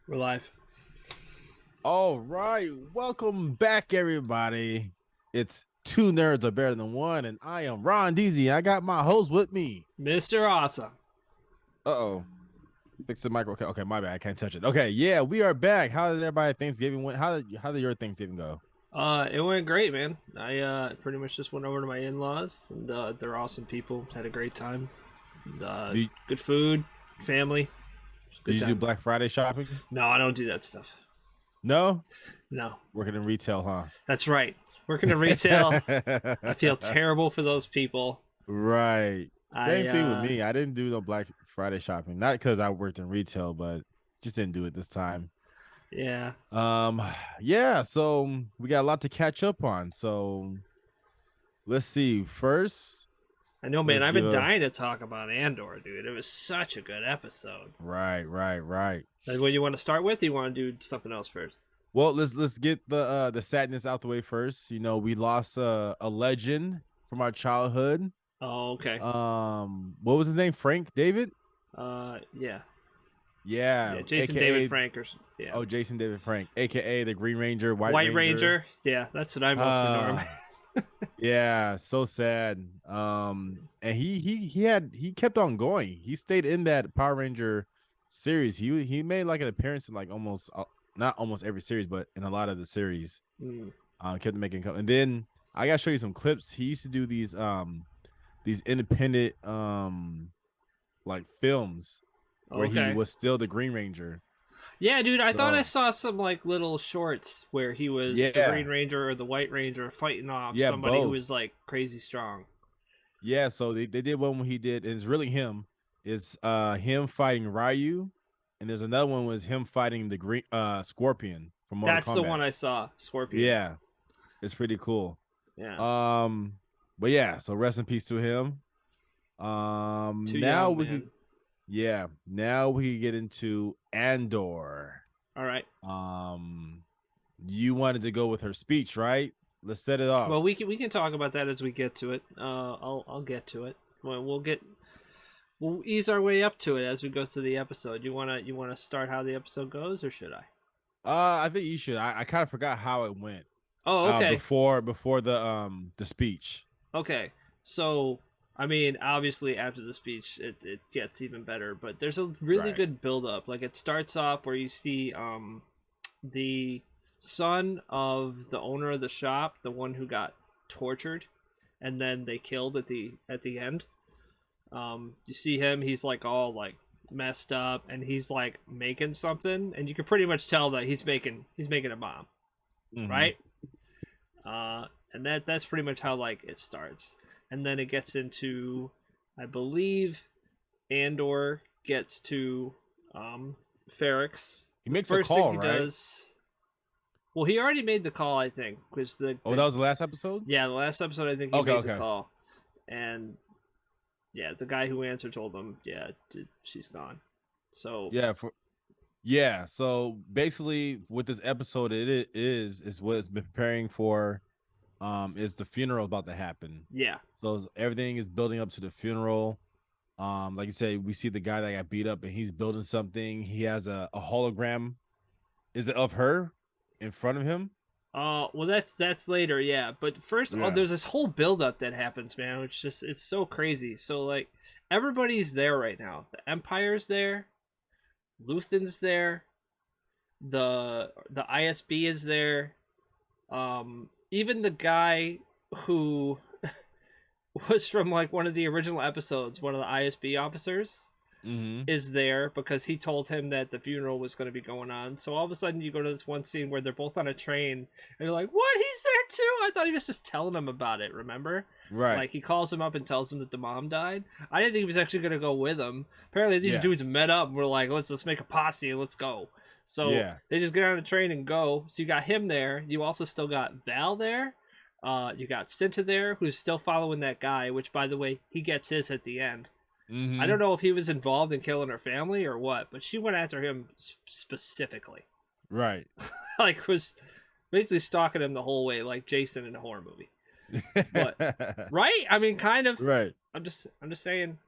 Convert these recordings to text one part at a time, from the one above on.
We're live. All right, welcome back, everybody. It's two nerds are better than one, and I am Ron Deasy. I got my host with me. Mr. Awesome. Uh-oh. Fix the micro. Okay, my bad. I can't touch it. Okay, yeah, we are back. How did everybody Thanksgiving went? How did your Thanksgiving go? It went great, man. I pretty much just went over to my in-laws, and they're awesome people. Had a great time. And, Did, good food, family. did Good you do time. Black Friday shopping? No, I don't do that stuff. No? No, Working in retail, huh? that's right. Working in retail, I feel terrible for those people. Right. Same thing with I me. I didn't do no Black Friday shopping. Not because I worked in retail, but just didn't do it this time. yeah. Um, yeah, so we got a lot to catch up on. So let's see. First, I know, man. let's I've give been a dying to talk about Andor, dude. It was such a good episode. right. Is what you want to start with? Or you want to do something else first? Well, let's get the sadness out the way first. You know, we lost a legend from our childhood. Oh, okay. What was his name? Frank David? Yeah. Yeah, Yeah, Jason David aka Frankers. Yeah. oh Jason David Frank, aka the Green Ranger, White Ranger. Yeah, that's what I mostly know him. Uh Yeah, so sad. And he kept on going. He stayed in that Power Ranger series. He made like an appearance in like almost not almost every series, but in a lot of the series. Mm. Kept making and then I gotta show you some clips. He used to do these independent like films where he Okay. was still the Green Ranger. Yeah, dude, I thought I So saw some like little shorts where he was the yeah, Green Ranger or the White Ranger fighting off yeah, somebody who both. was like crazy strong. Yeah, so they did one when he did, and it's really him. It's him fighting Ryu, and there's another one was him fighting the green Scorpion from Mortal That's the Kombat. one I saw, Scorpion. Yeah, it's pretty cool. Yeah. But yeah, so rest in peace to him. Too Now young, we man. could now we could get into Andor. All right. You wanted to go with her speech, right? Let's set it off. Well, we can talk about that as we get to it. I'll get to it. We'll ease our way up to it as we go through the episode. You wanna start how the episode goes, or should I? I think you should. I kind of forgot how it went. Oh, okay. Before the speech. Okay, so I mean, obviously after the speech, it gets even better. But there's a really Right. good build up. Like it starts off where you see the son of the owner of the shop, the one who got tortured, and then they killed at the end. You see him. He's like all like messed up, and he's like making something, and you can pretty much tell that he's making a bomb, Mhm. right? And that's pretty much how like it starts, and then it gets into, I believe, Andor gets to Ferrex. He makes a First call, thing he right? does. Well, he already made the call, I think, because Oh, that was the last episode? yeah, the last episode I think he Okay, made the okay. call, and yeah, the guy who answered told him, yeah, she's gone. So Yeah, so basically with this episode is what it's been preparing for is the funeral about to happen. yeah, So everything is building up to the funeral. Like you said, we see the guy that got beat up and he's building something. He has a hologram. Is it of her in front of him? well, that's later, yeah. But first, Yeah. there's this whole buildup that happens, man, which just it's so crazy. So like everybody's there right now. The Empire's there, Luthen's there, the ISB is there. Even the guy who was from like one of the original episodes, one of the ISB officers, Mm-hmm. is there because he told him that the funeral was going to be going on. So all of a sudden you go to this one scene where they're both on a train and you're like, what? He's there too? I thought he was just telling him about it, remember? Right. Like he calls him up and tells him that the mom died. I didn't think he was actually going to go with him. Apparently these Yeah. dudes met up and were like, let's make a posse and let's go. So Yeah. they just get on a train and go. So you got him there. You also still got Val there. You got Cinta there, who's still following that guy, which by the way, he gets his at the end. Mm-hmm. I don't know if he was involved in killing her family or what, but she went after him specifically. Right. Like was basically stalking him the whole way, like Jason in a horror movie. But right? I mean, kind of. Right. I'm just saying.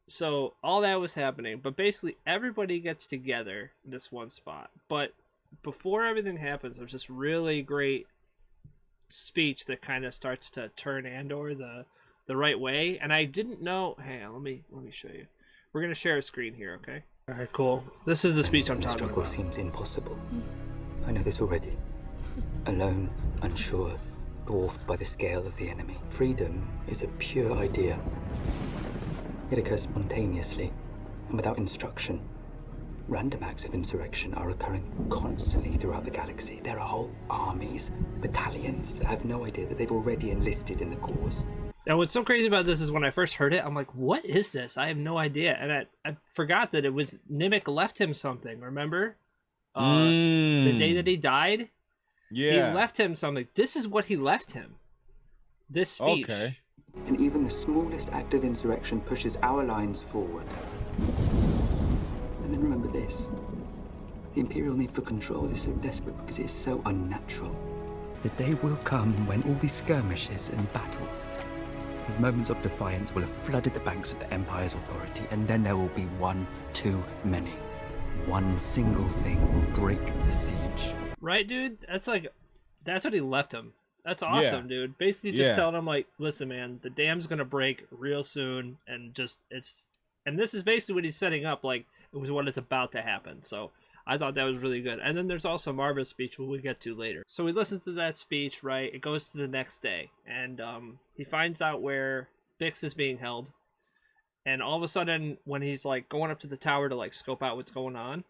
so all that was happening, but basically everybody gets together in this one spot. But before everything happens, there's this really great speech that kind of starts to turn Andor the right way. And I didn't know. Hang on, let me show you. We're gonna share a screen here, okay? All right, cool. This is the speech I'm The talking struggle about. seems impossible. I know this already. Alone, unsure, dwarfed by the scale of the enemy. Freedom is a pure idea. It occurs spontaneously and without instruction. Random acts of insurrection are occurring constantly throughout the galaxy. There are whole armies, battalions that have no idea that they've already enlisted in the cause. Now, what's so crazy about this is when I first heard it, I'm like, what is this? I have no idea. And I forgot that it was Nimic left him something, remember? The day that he died? Yeah. He left him something. This is what he left him. This speech. Okay. And even the smallest act of insurrection pushes our lines forward. And then remember this. The Imperial need for control is so desperate because it is so unnatural. The day will come when all these skirmishes and battles, these moments of defiance will have flooded the banks of the Empire's authority, and then there will be one too many. One single thing will break the siege. Right, dude? That's what he left him. That's awesome, dude. Basically just telling him, like, listen, man, the dam's gonna break real soon, and this is basically what he's setting up, like, it was what it's about to happen. So I thought that was really good. And then there's also Marva's speech, which we'll get to later. So we listen to that speech, right? It goes to the next day, and he finds out where Bix is being held. And all of a sudden, when he's, like, going up to the tower to, like, scope out what's going on,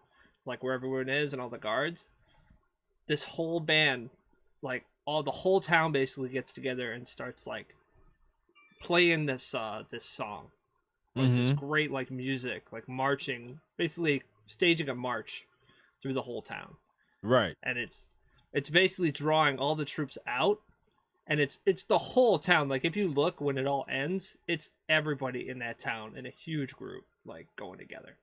like, where everyone is and all the guards, this whole band, like, the whole town basically gets together and starts, like, playing this song. Like, this great, like, music, like, marching, basically staging a march through the whole town. Right. And it's basically drawing all the troops out, and it's the whole town. Like, if you look when it all ends, it's everybody in that town in a huge group, like, going together.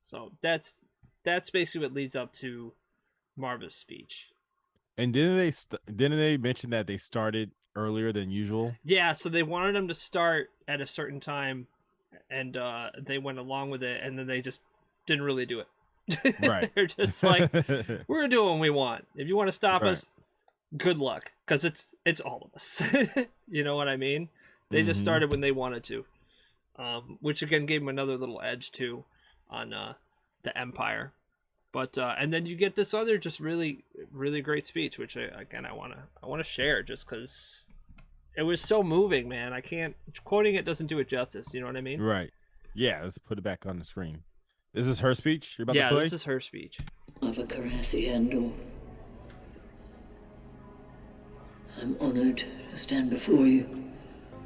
So that's basically what leads up to Marva's speech. And didn't they mention that they started earlier than usual? Yeah, so they wanted them to start at a certain time, and they went along with it, and then they just didn't really do it. Right. They're just like, we're gonna do what we want. If you want to stop Right. us, good luck, because it's all of us. You know what I mean? They just started when they wanted to, which again gave them another little edge too on the Empire. But and then you get this other just really, really great speech, which I want to share just because it was so moving, man. I can't, quoting it doesn't do it justice. You know what I mean? Right. Yeah. Let's put it back on the screen. This is her speech. You're about Yeah, to play. this is her speech. Of a Karasi Andor. I'm honored to stand before you.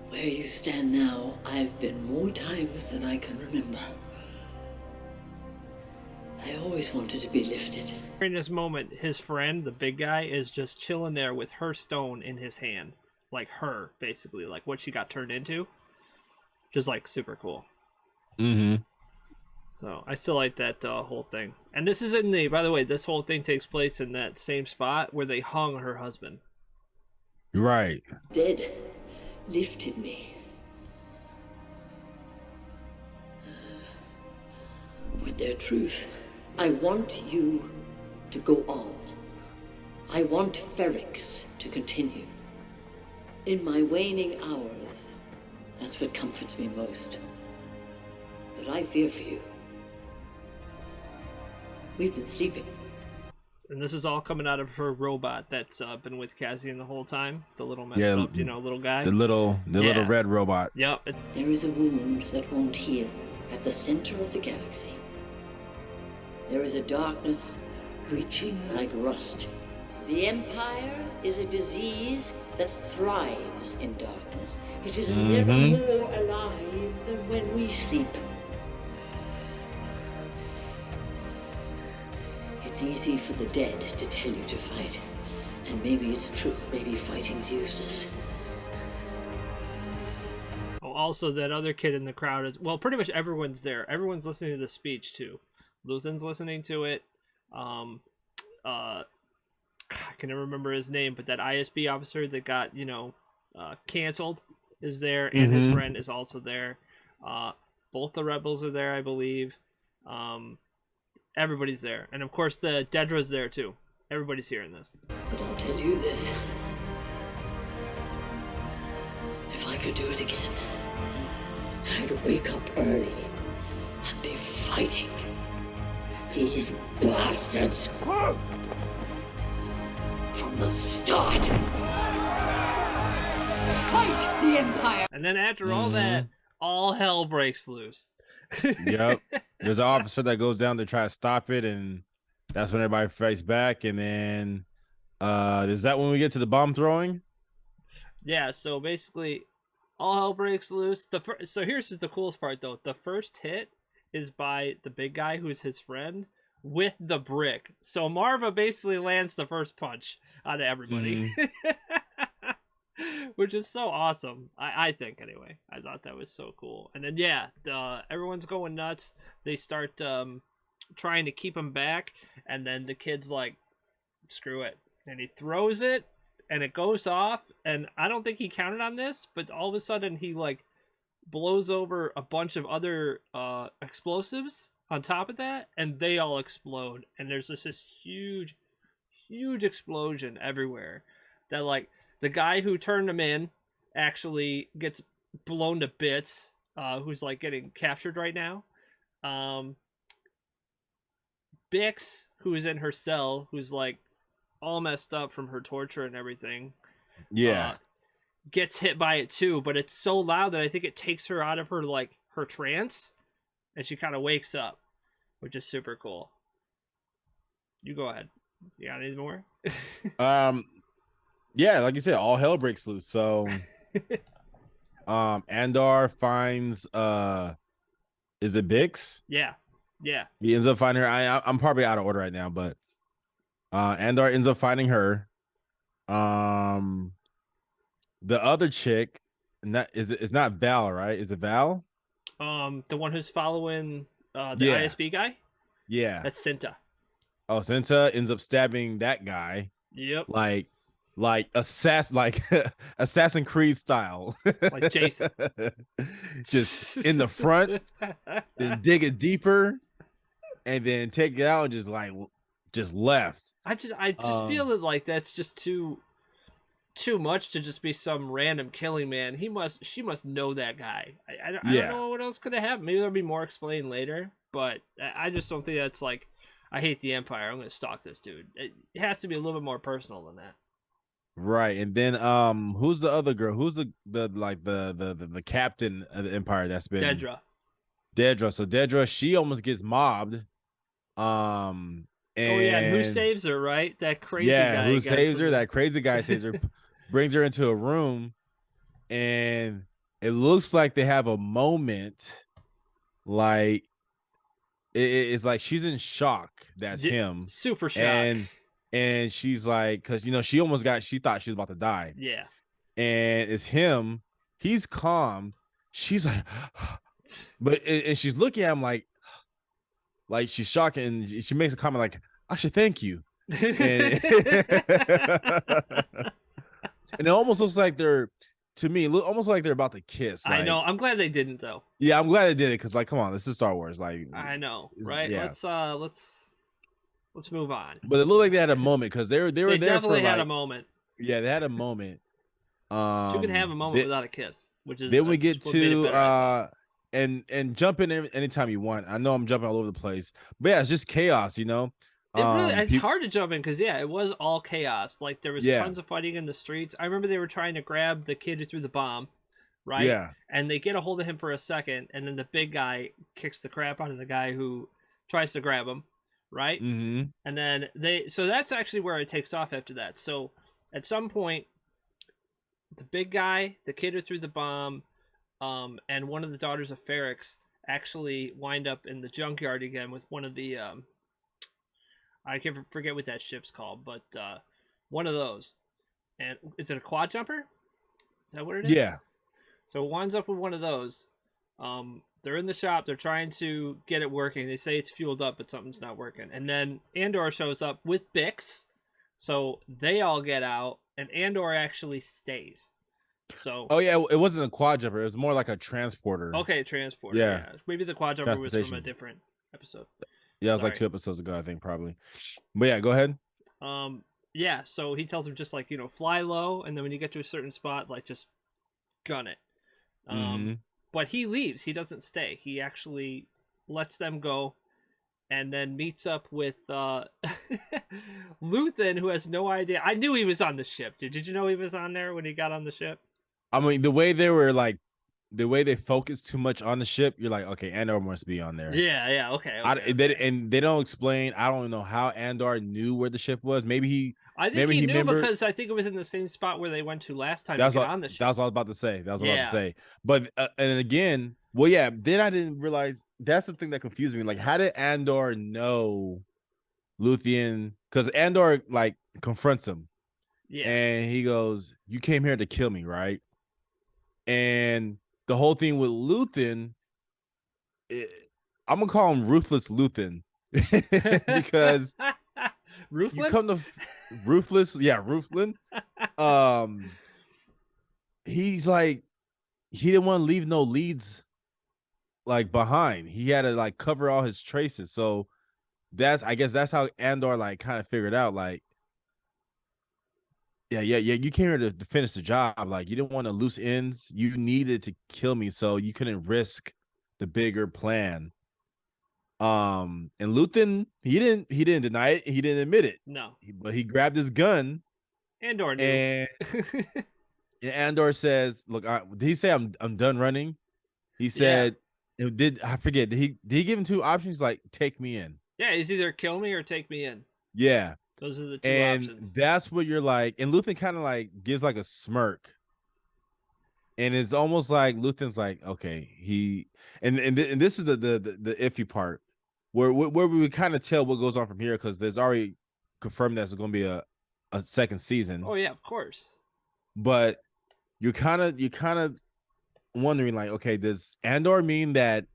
Where you stand now, I've been more times than I can remember. I always wanted to be lifted. In this moment, his friend, the big guy, is just chilling there with her stone in his hand. Like her, basically. Like what she got turned into. Just like super cool. Mm-hmm. So I still like that whole thing. And this is by the way, this whole thing takes place in that same spot where they hung her husband. Right. Dead lifted me. With their truth. I want you to go on. I want Ferrix to continue. In my waning hours, that's what comforts me most. But I fear for you. We've been sleeping. And this is all coming out of her robot that's been with Cassian the whole time. The little messed up, little guy. The little red robot. Yep. There is a wound that won't heal at the center of the galaxy. There is a darkness reaching like rust. The Empire is a disease that thrives in darkness. It is never more alive than when we sleep. It's easy for the dead to tell you to fight. And maybe it's true. Maybe fighting's useless. Oh, also, that other kid in the crowd is... Well, pretty much everyone's there. Everyone's listening to the speech, too. Luthen's listening to it. I can never remember his name, but that ISB officer that got, canceled is there, and his friend is also there. Both the rebels are there, I believe. Everybody's there, and of course the Dedra's there too. Everybody's here in this. But I'll tell you this. If I could do it again, I'd wake up early and be fighting these bastards from the start. Fight the Empire! And then after all that, all hell breaks loose. Yep. There's an officer that goes down to try to stop it, and that's when everybody fights back. And then is that when we get to the bomb throwing? Yeah, so basically all hell breaks loose. So here's the coolest part though. The first hit is by the big guy who's his friend with the brick. So Marva basically lands the first punch out of everybody. Which is so awesome. I think anyway. I thought that was so cool. And then yeah, everyone's going nuts. They start trying to keep him back, and then the kid's like, screw it. And he throws it and it goes off, and I don't think he counted on this, but all of a sudden he like blows over a bunch of other explosives on top of that, and they all explode, and there's this huge explosion everywhere that like the guy who turned him in actually gets blown to bits, who's like getting captured right now. Bix, who is in her cell, who's like all messed up from her torture and everything, gets hit by it too, but it's so loud that I think it takes her out of her like her trance, and she kind of wakes up, which is super cool. You go ahead. You got any more? Yeah, like you said, all hell breaks loose. So Andor finds is it Bix? Yeah. He ends up finding her. I'm probably out of order right now, but Andor ends up finding her. The other chick, it's not Val, right? Is it Val? The one who's following the ISB guy? Yeah. That's Cinta. Oh, Cinta ends up stabbing that guy. Yep. Like Assassin's Creed style. Like Jason. Just in the front, then dig it deeper, and then take it out and just left. I just feel that like that's just too much to just be some random killing man. She must know that guy. I don't know what else could have happened. Maybe there'll be more explained later, but I just don't think that's like, I hate the Empire, I'm gonna stalk this dude. It has to be a little bit more personal than that. Right. And then who's the other girl? Who's the captain of the Empire that's been Dedra. So Dedra, she almost gets mobbed. And who saves her, right? That crazy guy. Yeah, who saves her? That crazy guy saves her, brings her into a room, and it looks like they have a moment, like it's like she's in shock. That's him. Super shock. And she's like, because she thought she was about to die. Yeah. And it's him. He's calm. She's like, and she's looking at him like she's shocked, and she makes a comment like, I should thank you. And it almost looks like almost like they're about to kiss. I know. I'm glad they didn't though. Yeah, I'm glad they did it, because like, come on, this is Star Wars. Like, I know, right? Yeah. Let's move on. But it looked like they had a moment, because they were there. They definitely for had a moment. Yeah, they had a moment. You can have a moment without a kiss, which is then we get to and jump in anytime you want. I know I'm jumping all over the place, but yeah, it's just chaos, It's hard to jump in because it was all chaos. Like there was tons of fighting in the streets. I remember they were trying to grab the kid who threw the bomb, right? Yeah. And they get a hold of him for a second, and then the big guy kicks the crap out of the guy who tries to grab him, right? Mm-hmm. And then so that's actually where it takes off after that. So at some point, the big guy, the kid who threw the bomb, and one of the daughters of Ferrix actually wind up in the junkyard again with one of the I can't forget what that ship's called, but one of those. And is it a quad jumper? Is that what it is? Yeah. So it winds up with one of those. They're in the shop. They're trying to get it working. They say it's fueled up, but something's not working. And then Andor shows up with Bix. So they all get out, and Andor actually stays. So Oh yeah, it wasn't a quadjumper. It was more like a transporter. okay, transporter. Yeah, Yeah, maybe the quadjumper was from a transportation. different episode. Yeah, it was like Sorry. 2 episodes ago, I think, probably. But yeah, go ahead. Yeah. So he tells him just like fly low, and then when you get to a certain spot, like just gun it. Mm-hmm. But he leaves. He doesn't stay. He actually lets them go, and then meets up with Luthen, who has no idea. I knew he was on the ship, dude. Did you know he was on there when he got on the ship? I mean, the way they were like, the way they focused too much on the ship, you're like, okay, Andor must be on there. Yeah. Okay. They don't explain. I don't know how Andor knew where the ship was. I think he knew remembered. because I think it was in the same spot where they went to last time to That's get what on the ship. that's what I was about to say. Yeah. But and again, well, yeah. Then I didn't realize that's the thing that confused me. Like, how did Andor know Luthien? Because Andor like confronts him, Yeah. and he goes, "You came here to kill me, right?" And the whole thing with Luthen, I'm gonna call him Ruthless Luthen because you Ruthless? come to Ruthless, yeah, Ruthless. He's like he didn't want to leave no leads like behind. He had to like cover all his traces. So I guess that's how Andor like kind of figured out like yeah, you came here to finish the job. Like you didn't want to loose ends. You needed to kill me, so you couldn't risk the bigger plan. And Luthen, he didn't deny it. He didn't admit it. No. But he grabbed his gun Andor knew. and Andor says, "Look, did he say I'm done running?" He said, I forget? Did he give him two options? Like, take me in. Yeah, he's either kill me or take me in. Yeah, Those are the two and options. that's what you're like. And Luthen kind of like gives like a smirk, and it's almost like Luthen's like, okay, and this is the iffy part where we would kind of tell what goes on from here because there's already confirmed that there's going to be a second season. Oh yeah, of course. But you're kind of wondering like, okay, does Andor mean that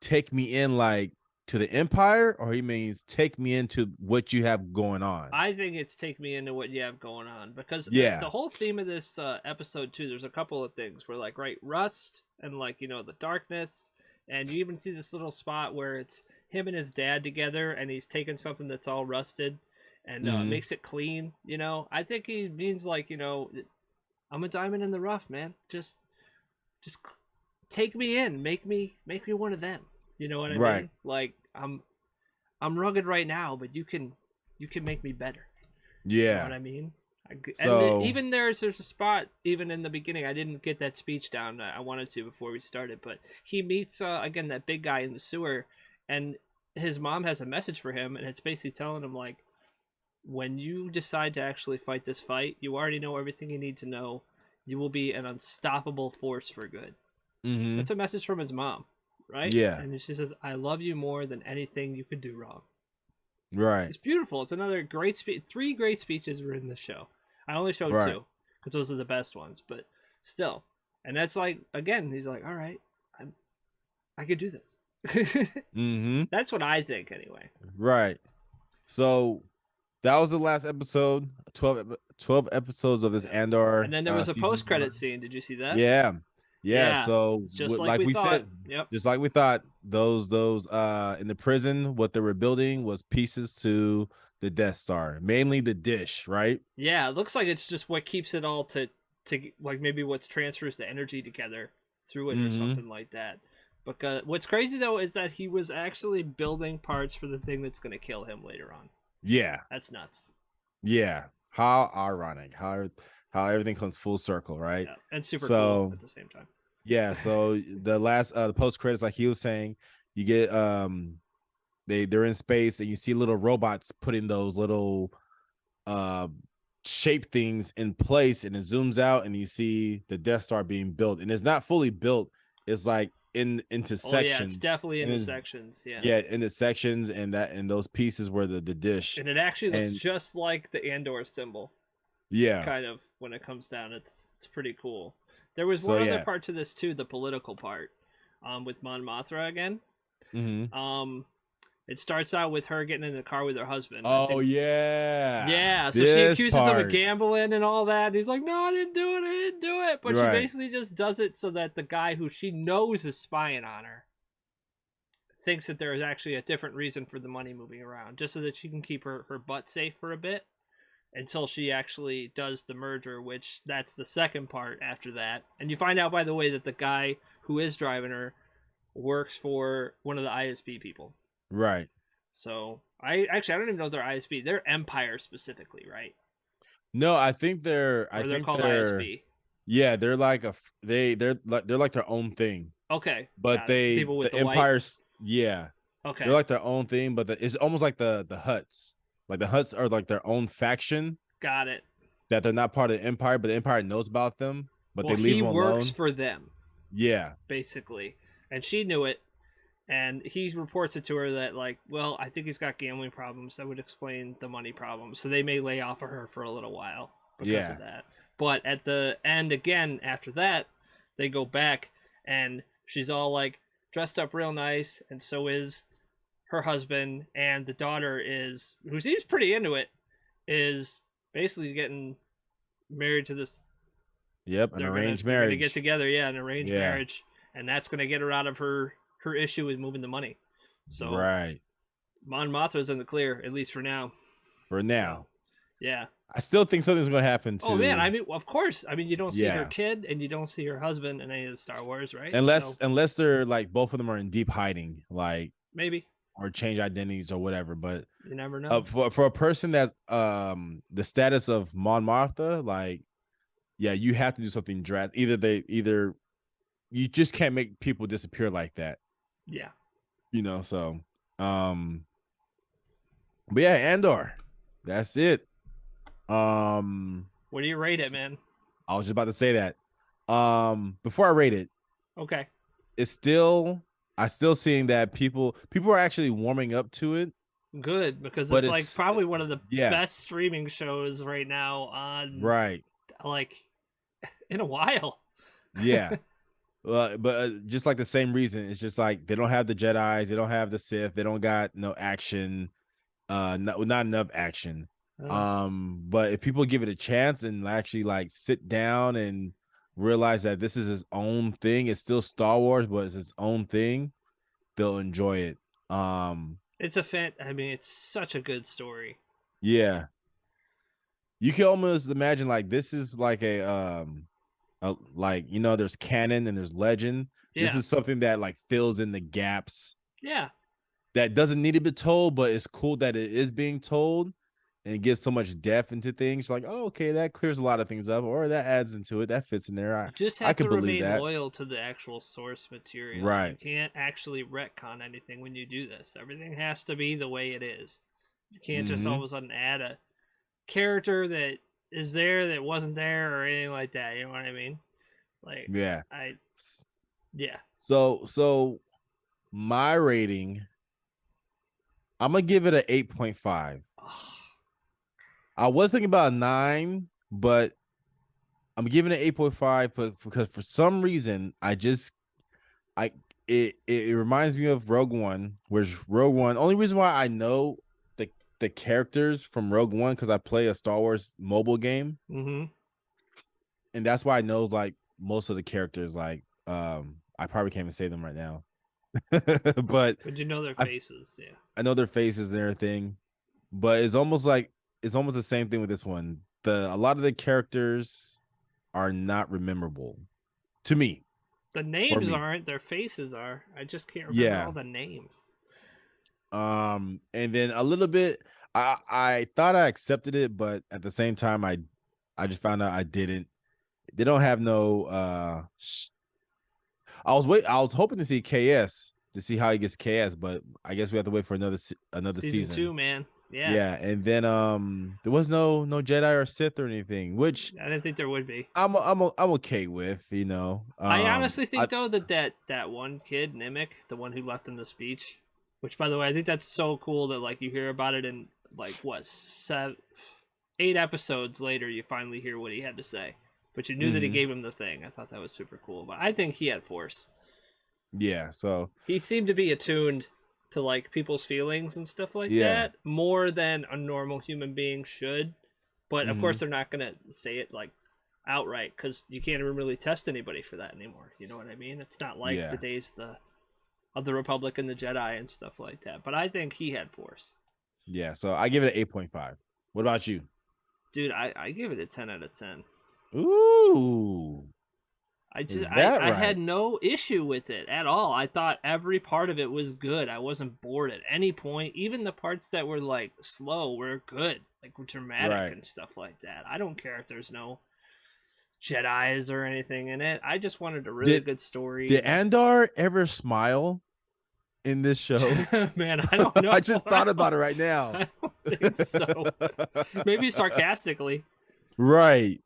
take me in like to the Empire, or he means take me into what you have going on? I think it's take me into what you have going on because the whole theme of this episode too. There's a couple of things where like rust and like the darkness, and you even see this little spot where it's him and his dad together, and he's taking something that's all rusted and makes it clean. I think he means like I'm a diamond in the rough, man. Just take me in, make me one of them. You know what I mean? Like I'm rugged right now, but you can make me better. Yeah. You know what I mean? So even there's a spot even in the beginning. I didn't get that speech down. I wanted to before we started, but he meets again that big guy in the sewer, and his mom has a message for him, and it's basically telling him like, when you decide to actually fight this fight, you already know everything you need to know. You will be an unstoppable force for good. Mm-hmm. That's a message from his mom, right? Yeah. And she says, I love you more than anything you could do wrong. Right. It's beautiful. It's another great speech. 3 great speeches were in the show. I only showed 2 because those are the best ones, but still. And that's like, again, he's like, all right, I could do this. Mm-hmm. That's what I think anyway. Right. So that was the last episode. 12 episodes of this Andor. And then there was a post-credit scene. Did you see that? Yeah. So just like we thought. said, yep. Just like we thought, those in the prison, what they were building was pieces to the Death Star, mainly the dish, right? Yeah, it looks like it's just what keeps it all to like maybe what transfers the energy together through it or something like that. Because what's crazy though is that he was actually building parts for the thing that's going to kill him later on. Yeah, that's nuts. Yeah, how ironic, how everything comes full circle, right? Yeah. And super cool at the same time. Yeah, so the last the post credits, like he was saying, you get they're in space and you see little robots putting those little shape things in place, and it zooms out and you see the Death Star being built, and it's not fully built. It's like into sections. Yeah, it's definitely into sections. Yeah, into sections, and those pieces were the dish. And it actually looks just like the Andor symbol. Yeah, kind of when it comes down, it's pretty cool. There was one other part to this too, the political part, with Mon Mothma again. Mm-hmm. It starts out with her getting in the car with her husband. Oh yeah. Yeah, so she This accuses him of part. gambling and all that. And he's like, no, I didn't do it. I didn't do it. But she Right. basically just does it so that the guy who she knows is spying on her thinks that there is actually a different reason for the money moving around, just so that she can keep her butt safe for a bit until she actually does the merger, which that's the second part after that. And you find out, by the way, that the guy who is driving her works for one of the ISP people. Right. So I don't even know if they're ISP. They're Empire specifically, right? No, I think they're. Or they're called ISP. Yeah, they're like they're like their own thing. Okay, But people with the the white. Empire's yeah. Okay, They're like their own thing, but it's almost like the Hutts. Like the Hutts are like their own faction got it. that they're not part of the Empire, but the Empire knows about them, but Well, they leave he them works alone. for them, Yeah. basically, and she knew it. And he reports it to her that, like, well, I think he's got gambling problems. That would explain the money problems. So they may lay off of her for a little while because of that. But at the end, again, after that, they go back and she's all, like, dressed up real nice. And so is her husband. And the daughter is, who seems pretty into it, is basically getting married to this. Yep, an arranged They're marriage. going to get together, an arranged Yeah. marriage. And that's going to get her out of her issue with moving the money. So Right. Mon Mothma's in the clear, at least for now. For now. So, yeah. I still think something's gonna happen to Oh man, I mean, of course. I mean, you don't see her Yeah. kid and you don't see her husband in any of the Star Wars, right? unless So, they're like both of them are in deep hiding, like maybe. or change identities or whatever. But You never know. for a person that's the status of Mon Martha, like yeah, you have to do something drastic. Either you just can't make people disappear like that. Yeah. So but yeah, Andor. That's it. What do you rate it, man? I was just about to say that. Before I rate it, Okay. I still seeing that people are actually warming up to it. Good, because But it's like it's- probably one of the yeah. best streaming shows right now on Right. like in a while. Yeah. But just like the same reason, it's just like they don't have the Jedis, they don't have the Sith, they don't got no action, not enough action. But if people give it a chance and actually like sit down and realize that this is his own thing, it's still Star Wars, but it's its own thing, they'll enjoy it. It's it's such a good story. Yeah. You can almost imagine like this is like like there's canon and there's legend. Yeah. This is something that like fills in the gaps Yeah. that doesn't need to be told, but it's cool that it is being told and it gives so much depth into things. Like, oh, okay, that clears a lot of things up, or that adds into it, that fits in there. You just I have could to believe remain that. loyal to the actual source material. Right. You can't actually retcon anything when you do this. Everything has to be the way it is. You can't just all of a sudden add a character that is there that wasn't there or anything like that. You know what I mean? Like, Yeah. yeah. So my rating, I'm gonna give it an 8.5. I was thinking about a 9, but I'm giving it 8.5, but because for some reason it reminds me of Rogue One, where's Rogue One. Only reason why I know the characters from Rogue One because I play a Star Wars mobile game, Mm-hmm. and that's why I know like most of the characters. Like I probably can't even say them right now, but you know their faces, yeah. I know their faces and everything. But it's almost the same thing with this one. A lot of the characters are not memorable to me. The names aren't, their faces are. I just can't remember all the names. And then a little bit, I thought I accepted it, but at the same time, I just found out I didn't. They don't have no. I was hoping to see KS to see how he gets KS, but I guess we have to wait for another season 2, man. Yeah. Yeah, and then there was no Jedi or Sith or anything, which I didn't think there would be. I'm okay with, I honestly think though that one kid, Nimic, the one who left in the speech, which by the way, I think that's so cool that like you hear about it in like what 8 episodes later, you finally hear what he had to say, but you knew that he gave him the thing. I thought that was super cool, but I think he had force. Yeah, so He seemed to be attuned to like people's feelings and stuff like Yeah. that more than a normal human being should. But of course, they're not gonna say it like outright because you can't even really test anybody for that anymore. You know what I mean? It's not like the days of the Republic and the Jedi and stuff like that. But I think he had Force. Yeah, so I give it an 8.5. What about you? Dude, I give it a 10 out of 10. Ooh. I had no issue with it at all. I thought every part of it was good. I wasn't bored at any point. Even the parts that were like slow were good, like dramatic and stuff like that. I don't care if there's no Jedis or anything in it. I just wanted a really good story. Did Andor ever smile in this show? Man, I don't know. I just thought about it right now. I don't think so. Maybe sarcastically. Right.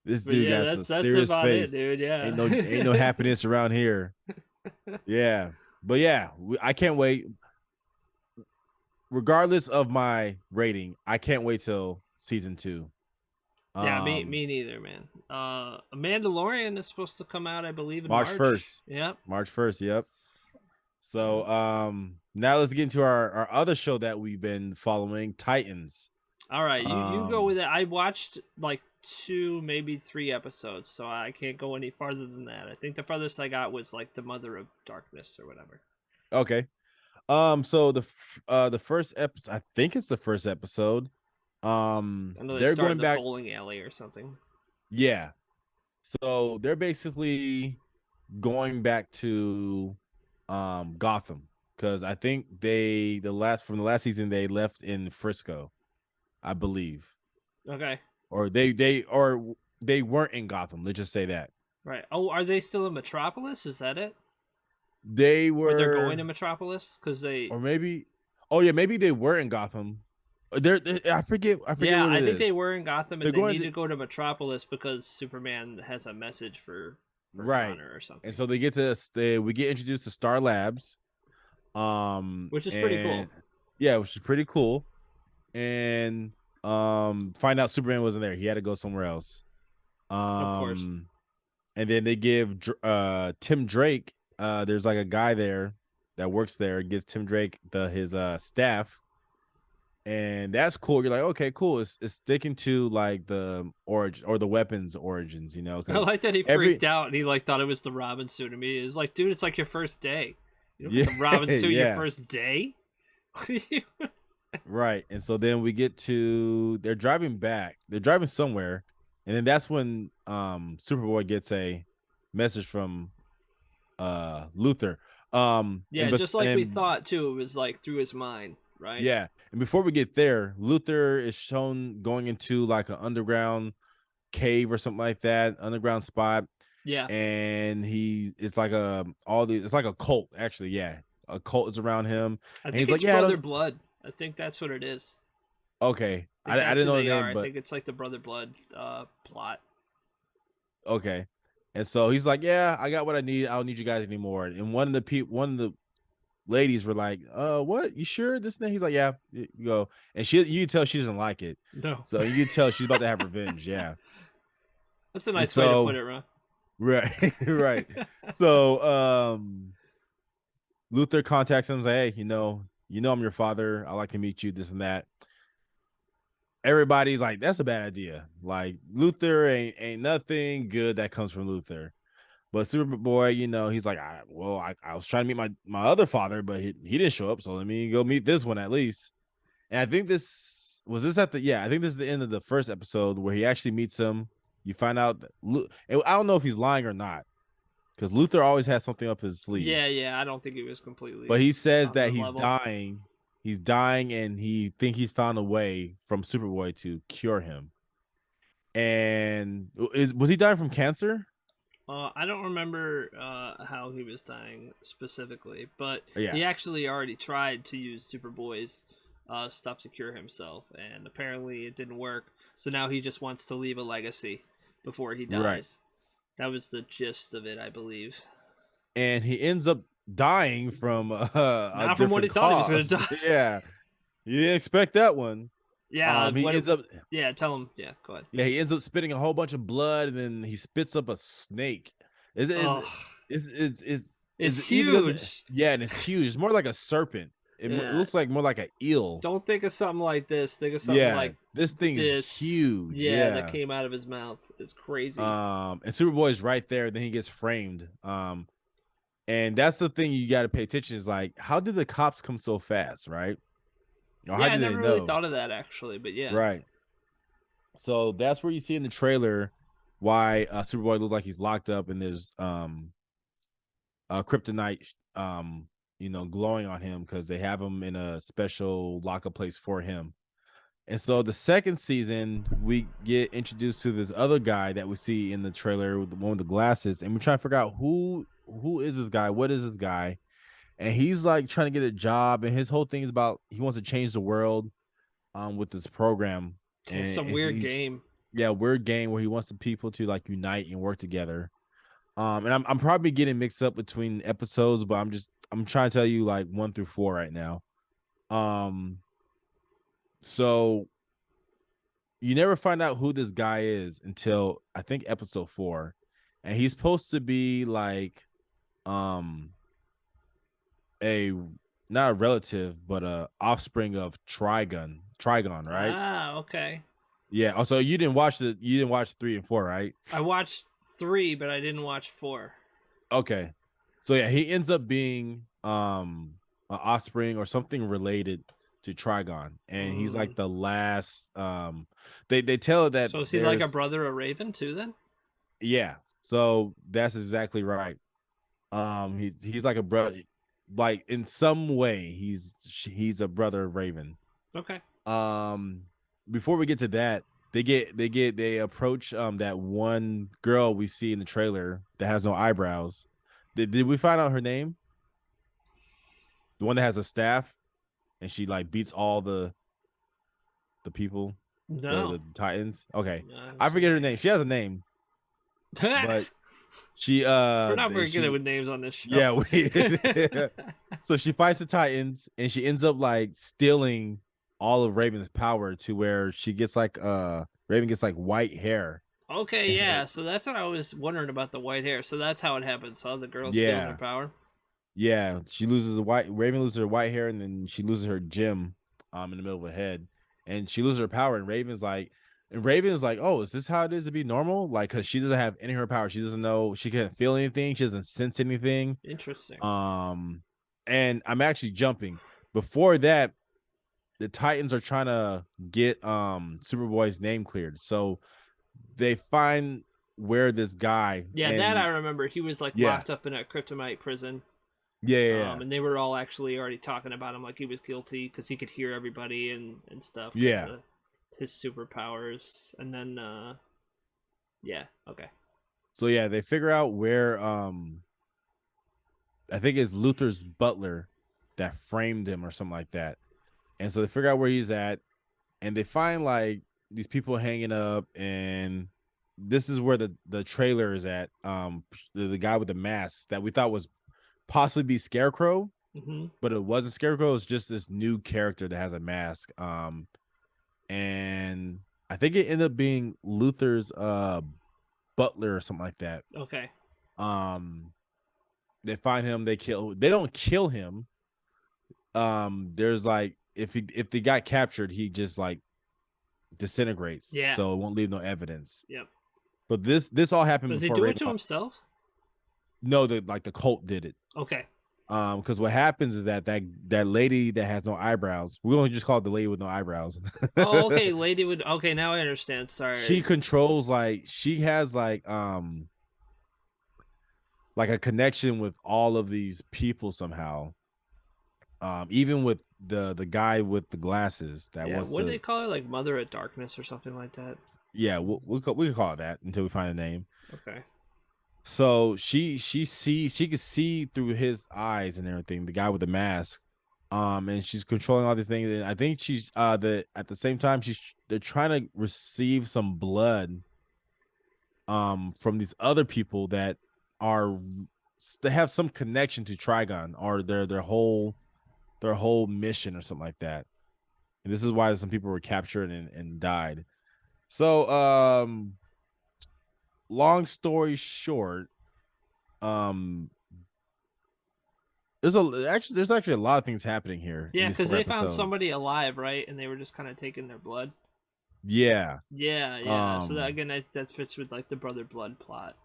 This dude got that's some serious about face. it, dude. Yeah. Ain't no happiness around here. Yeah. But yeah, I can't wait. Regardless of my rating, I can't wait till season 2. Yeah, me neither, man. Mandalorian is supposed to come out, I believe, in March 1st. Yep. March 1st, yep. So now let's get into our other show that we've been following, Titans. All right, you go with it. I watched like 2, maybe 3 episodes, so I can't go any farther than that. I think the farthest I got was like the Mother of Darkness or whatever. Okay. So the first episode, I think it's the first episode. I know they're going in the back bowling alley or something. Yeah. So they're basically going back to Gotham because I think from the last season they left in Frisco, I believe. Okay. Or they weren't in Gotham. Let's just say that. Right. Oh, are they still in Metropolis? Is that it? They were. Or they're going to Metropolis because they. Or maybe. Oh yeah, maybe they were in Gotham. I forget. Yeah, what it I think is. they were in Gotham, and they need to go to Metropolis because Superman has a message for Connor or something. And so they get to we get introduced to Star Labs, which is pretty cool. Yeah, which is pretty cool. And find out Superman wasn't there. He had to go somewhere else. Of course. And then they give Tim Drake. There's like a guy there that works there. Gives Tim Drake his staff. And that's cool. You're like, okay, cool. It's sticking to like the origin or the weapons origins, you know. I like that he freaked out and he like thought it was the Robin suit. I mean, it's like, dude, it's like your first day. You don't get the Robin suit your first day. Right. And so then we get to they're driving back. They're driving somewhere, and then that's when Superboy gets a message from Luther. Just like we thought too. It was like through his mind. Right. Yeah. And before we get there, Luther is shown going into like an underground cave or something like that, underground spot. Yeah. And it's like it's like a cult, actually. Yeah. A cult is around him. I think it's Brother Blood. I think that's what it is. Okay. I didn't know the name, but I think it's like the Brother Blood plot. Okay. And so he's like, yeah, I got what I need. I don't need you guys anymore. And one of the ladies were like, what? You sure? This thing? He's like, yeah, you go. And you can tell she doesn't like it. No. So you can tell she's about to have revenge. Yeah. That's a nice way to put it, Ron. Right. Right. So Luther contacts him and says, hey, you know I'm your father. I like to meet you, this and that. Everybody's like, that's a bad idea. Like Luther ain't nothing good that comes from Luther. But Superboy, he's like, I was trying to meet my other father, but he didn't show up. So let me go meet this one at least. And I think this is the end of the first episode where he actually meets him. You find out and I don't know if he's lying or not, because Luther always has something up his sleeve. Yeah. I don't think he was completely. But he says that he's dying. He's dying, and he think he's found a way from Superboy to cure him. And was he dying from cancer? I don't remember how he was dying specifically, but yeah. He actually already tried to use Superboy's stuff to cure himself, and apparently it didn't work. So now he just wants to leave a legacy before he dies. Right. That was the gist of it, I believe. And he ends up dying from not from what he thought he was going to die. Yeah, you didn't expect that one. Yeah, he ends up. Yeah, tell him. Yeah, go ahead. Yeah, he ends up spitting a whole bunch of blood, and then he spits up a snake. It's It's it even doesn't. huge. Yeah, and it's huge. It's more like a serpent. It Yeah. looks like more like an eel. Don't think of something like this. Think of something Yeah, like this thing is this. huge. Yeah, that came out of his mouth. It's crazy. And Superboy's right there. Then he gets framed. And that's the thing you got to pay attention is like, how did the cops come so fast, right? Or how Yeah, I did they never know? really thought of that actually, but yeah. Right. So that's where you see in the trailer why Superboy looks like he's locked up and there's kryptonite glowing on him because they have him in a special lockup place for him. And so the second season, we get introduced to this other guy that we see in the trailer, the one with the glasses, and we're trying to figure out who is this guy, what is this guy, and he's like trying to get a job, and his whole thing is about he wants to change the world, with this program. And some weird game. Yeah, weird game where he wants the people to like unite and work together. And I'm probably getting mixed up between episodes, but I'm trying to tell you like 1 through 4 right now. So you never find out who this guy is until I think episode 4. And he's supposed to be like a not a relative, but a offspring of Trigon, right? Ah, okay. Yeah. Also, you didn't watch 3 and 4, right? I watched 3, but I didn't watch 4. Okay. So yeah, he ends up being an offspring or something related to Trigon, and he's like the last. They tell that. So is he like a brother of Raven too? Then. Yeah. So that's exactly right. He's like a brother, like in some way he's a brother of Raven. Okay. Before we get to that, they approach that one girl we see in the trailer that has no eyebrows. Did we find out her name? The one that has a staff and she like beats all the people, no. the Titans. Okay, no, I forget her name. She has a name, but she we're not very good with names on this show. Yeah, so she fights the Titans and she ends up like stealing all of Raven's power to where she gets like Raven gets like white hair. Okay, yeah. So that's what I was wondering about, the white hair. So that's how it happens. So the girl's stealing her power. Yeah, Raven loses her white hair and then she loses her gem in the middle of her head. And she loses her power and Raven's like, oh, is this how it is to be normal? Like, because she doesn't have any of her power. She doesn't know, she can't feel anything, she doesn't sense anything. Interesting. And I'm actually jumping. Before that, the Titans are trying to get Superboy's name cleared. So they find where this guy. Yeah, that I remember. He was like locked up in a kryptonite prison. Yeah. And they were all actually already talking about him like he was guilty because he could hear everybody and stuff. Yeah. His superpowers. And then, yeah, okay. So yeah, they figure out where I think it's Luther's butler that framed him or something like that. And so they figure out where he's at, and they find like these people hanging up, and this is where the trailer is at. The guy with the mask that we thought was possibly be Scarecrow, but it wasn't Scarecrow. It's just this new character that has a mask. And I think it ended up being Luther's butler or something like that. Okay. They find him. They don't kill him. There's like if they got captured, he just like disintegrates. Yeah. So it won't leave no evidence. Yep. But this all happened. Does before he do Raven it to himself? No, the cult did it. Okay. Because what happens is that lady that has no eyebrows, we only just call it the lady with no eyebrows. Oh, okay, lady with. Okay, now I understand. Sorry. She controls she has like a connection with all of these people somehow. Even with the guy with the glasses that wants what do they call her? Like Mother of Darkness or something like that. Yeah, we can call it that until we find a name. Okay. So she could see through his eyes and everything, the guy with the mask. And she's controlling all these things. And I think she's at the same time they're trying to receive some blood from these other people that they have some connection to Trigon or their whole mission or something like that. And this is why some people were captured and died. So long story short, there's actually a lot of things happening here in Yeah, these because 4 they found episodes. somebody alive, right? And they were just kind of taking their blood. Yeah. Yeah. So that, again, that fits with like the brother blood plot.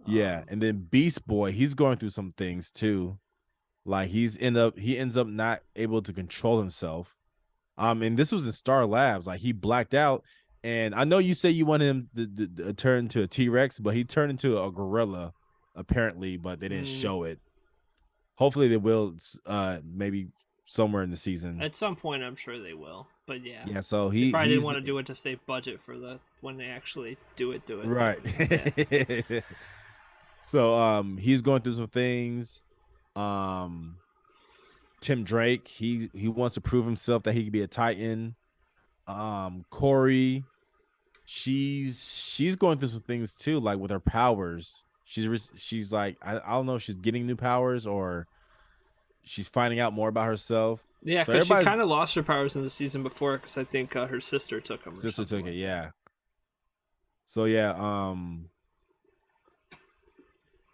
Yeah, and then Beast Boy, he's going through some things too. Like he ends up not able to control himself. And this was in Star Labs. Like he blacked out. And I know you say you want him to turn into a T-Rex, but he turned into a gorilla, apparently, but they didn't show it. Hopefully they will maybe somewhere in the season. At some point I'm sure they will. But yeah. Yeah, so they probably didn't want to do it to save budget for when they actually do it. Right. Yeah. So he's going through some things. Tim Drake, he wants to prove himself that he can be a Titan. Corey, she's going through some things too, like with her powers. She's like I don't know if she's getting new powers or she's finding out more about herself. Yeah, because she kind of lost her powers in the season before because I think her sister took them. Sister took it, yeah. So yeah,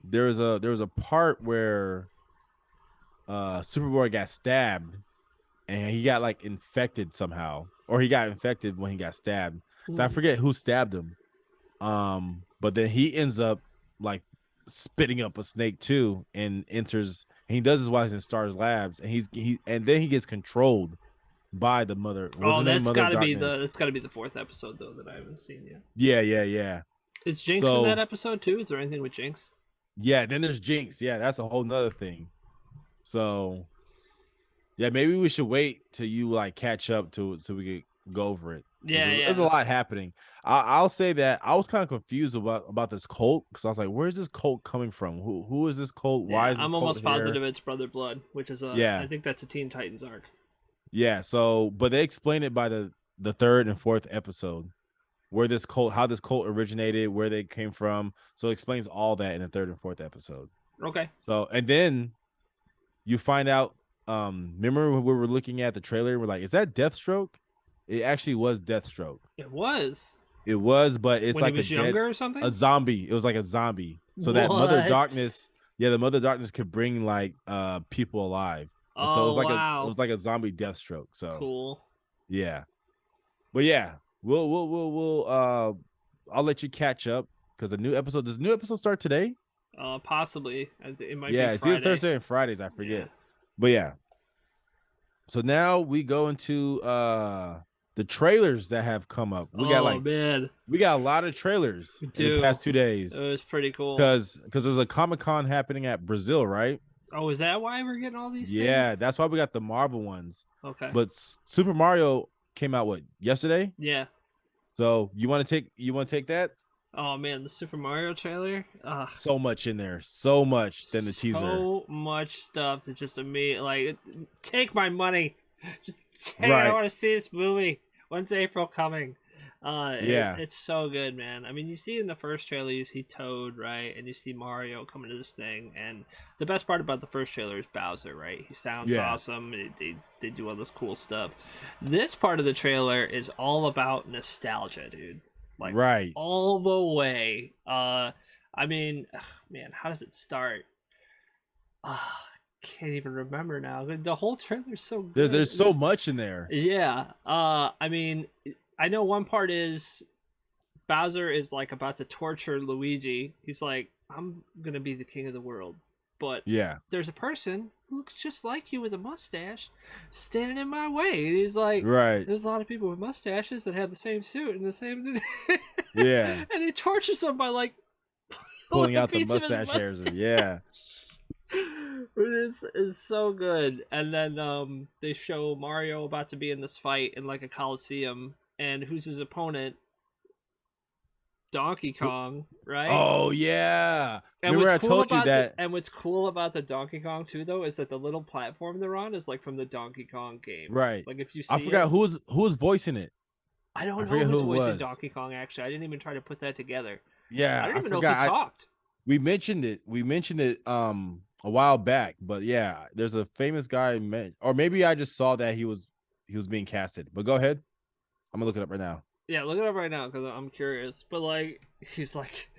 there was a part where Superboy got stabbed and he got like infected somehow, or he got infected when he got stabbed. So I forget who stabbed him. But then he ends up like spitting up a snake too, and enters. And he does this while he's in Star's labs, and then he gets controlled by the mother. That's got to be the 4th episode though that I haven't seen yet. Yeah. Is Jinx in that episode too? Is there anything with Jinx? Yeah, then there's Jinx. Yeah, that's a whole nother thing. So, yeah, maybe we should wait till you like catch up to it so we can go over it. There's a lot happening. I'll say that I was kind of confused about this cult because I was like, where's this cult coming from? Who is this cult? Why is this I'm cult almost here? positive it's Brother Blood, which is I think that's a Teen Titans arc. Yeah, so but they explain it by the 3rd and 4th episode where this cult, how this cult originated, where they came from. So it explains all that in the 3rd and 4th episode. Okay. So and then you find out. Remember when we were looking at the trailer? We're like, is that Deathstroke? It actually was Deathstroke. It was, but it's when like he was younger or something. A zombie. It was like a zombie. So that Mother Darkness, the Mother Darkness could bring like people alive. And so it was like a zombie Deathstroke. So cool. Yeah, but yeah, we'll I'll let you catch up because does the new episode start today? Possibly. It might. Yeah, be it's either Thursday and Fridays. I forget. Yeah. But yeah. So now we go into the trailers that have come up. We got a lot of trailers in the past 2 days. It was pretty cool. Because there's a Comic-Con happening at Brazil, right? Oh, is that why we're getting all these things? Yeah, that's why we got the Marvel ones. Okay. But Super Mario came out yesterday? Yeah. So you want to take that? Oh man, the Super Mario trailer. So much in there. So much than the teaser. So much stuff to just take my money. Just take right. I want to see this movie. When's April coming? Yeah. It's so good, man. I mean, you see in the first trailer, you see Toad, right? And you see Mario coming to this thing. And the best part about the first trailer is Bowser, right? He sounds awesome. They do all this cool stuff. This part of the trailer is all about nostalgia, dude. Like, right. All the way. I mean, man, how does it start? Can't even remember now. The whole trailer's so good. There's so much in there. Yeah. I mean, I know one part is Bowser is like about to torture Luigi. He's like, I'm gonna be the king of the world. But there's a person who looks just like you with a mustache standing in my way. And he's like, right. There's a lot of people with mustaches that have the same suit and the same. Yeah. And he tortures them by like pulling out the mustache hairs. Yeah. It is so good. And then they show Mario about to be in this fight in like a Coliseum, and who's his opponent? Donkey Kong, right? Oh yeah. And remember I told you that. And what's cool about the Donkey Kong too, though, is that the little platform they're on is like from the Donkey Kong game. Right. Like if you see I forgot who was voicing it. I don't know who's voicing Donkey Kong. Actually, I didn't even try to put that together. Yeah, I don't even know if he talked. We mentioned it a while back, but yeah, there's a famous guy, or maybe I just saw that he was being casted. But go ahead, I'm gonna look it up right now. Yeah, look it up right now because I'm curious. But like, he's like,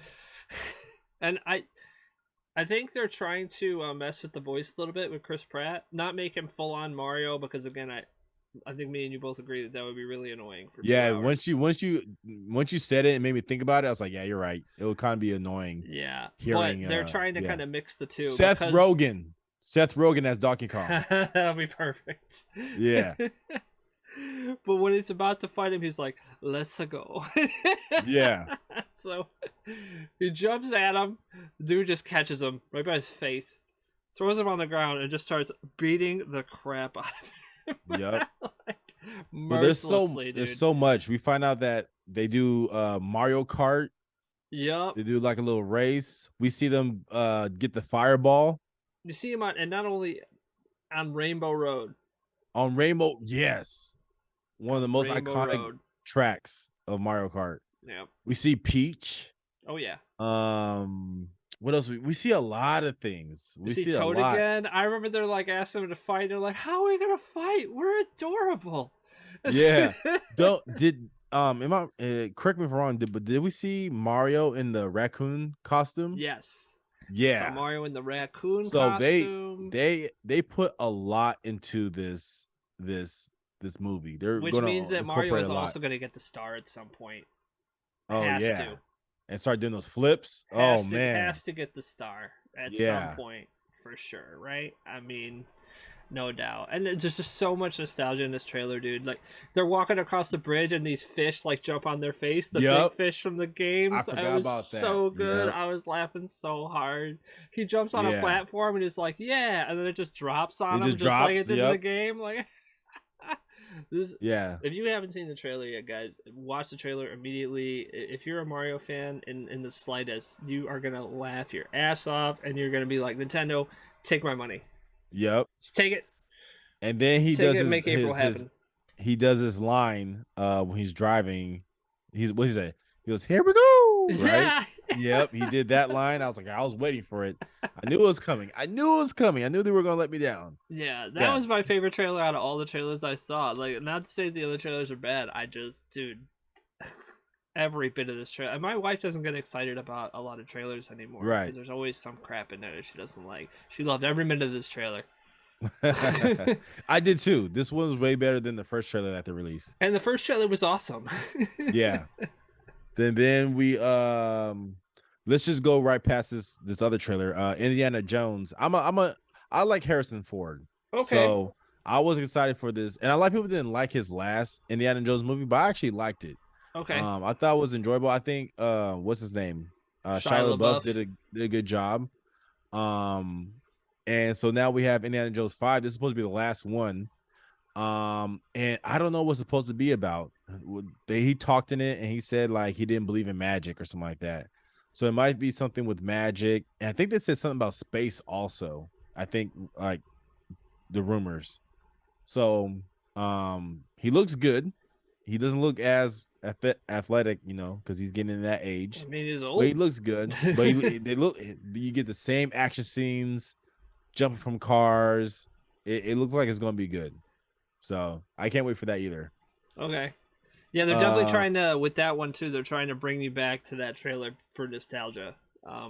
and I think they're trying to mess with the voice a little bit with Chris Pratt, not make him full on Mario because again, I think me and you both agree that would be really annoying for 2 Yeah, hours. once you said it and made me think about it, I was like, yeah, you're right. It would kind of be annoying. Yeah, Hearing, but they're trying to yeah. kind of mix the two. Seth Rogen as Donkey Kong. That'll be perfect. Yeah. But when he's about to fight him, he's like, "Let's go." Yeah. So he jumps at him. The dude just catches him right by his face, throws him on the ground, and just starts beating the crap out of him. Yep. Like, But mercilessly, there's dude. so much. We find out that they do Mario Kart. Yep. They do like a little race. We see them get the fireball You see him on, and not only on Rainbow Road. on Rainbow. Yes. One of the most Rainbow iconic Road. tracks of Mario Kart. Yep. We see Peach. Oh yeah. What else? We see a lot of things. We see Toad a lot. again. I remember they're like asking him to fight. They're like, "How are we gonna fight? We're adorable." Yeah. Am I correct me if I'm wrong, but did we see Mario in the raccoon costume? Yes. Yeah. So Mario in the raccoon So costume. they put a lot into this movie. They're Which gonna means that Mario incorporate is a lot. also going to get the star at some point. Oh Has yeah. to. And start doing those flips. Man. Has to get the star at Yeah. some point for sure, right? I mean, no doubt. And there's just so much nostalgia in this trailer, dude. Like they're walking across the bridge and these fish like jump on their face. The Yep. big fish from the games. I forgot It was about that. so good. Yep. I was laughing so hard. He jumps on a Yeah. platform and he's like, "Yeah," and then it just drops on It him, just just like drops, it did in the yep. game. Like this. Yeah. If you haven't seen the trailer yet, guys, watch the trailer immediately. If you're a Mario fan in the slightest, you are gonna laugh your ass off, and you're gonna be like, "Nintendo, take my money. Yep. Just take it. And then he Take does it. Make April his happen." he does this line when he's driving. What he say? He goes, "Here we go!" Right? Yep, he did that line. I was like, I was waiting for it. I knew it was coming. I knew they were gonna let me down. Yeah, that Yeah. was my favorite trailer out of all the trailers I saw. Like, not to say the other trailers are bad. Dude, every bit of this trailer. My wife doesn't get excited about a lot of trailers anymore. Right. Because there's always some crap in there that she doesn't like. She loved every minute of this trailer. I did too. This was way better than the first trailer that they released. And the first trailer was awesome. Yeah. Then we let's just go right past this other trailer. Indiana Jones. I like Harrison Ford. Okay. So I was excited for this. And a lot of people didn't like his last Indiana Jones movie, but I actually liked it. Okay. I thought it was enjoyable. I think what's his name? Shia LaBeouf did a good job. And so now we have Indiana Jones 5. This is supposed to be the last one. And I don't know what's supposed to be about. He talked in it and he said like he didn't believe in magic or something like that. So it might be something with magic. And I think they said something about space also. I think like the rumors. So he looks good. He doesn't look as athletic, because he's getting in that age. I mean, he's old. But he looks good. But you get the same action scenes, jumping from cars. It looks like it's gonna be good. So I can't wait for that either. Okay. Yeah, they're definitely trying to, with that one too, they're trying to bring you back to that trailer for nostalgia.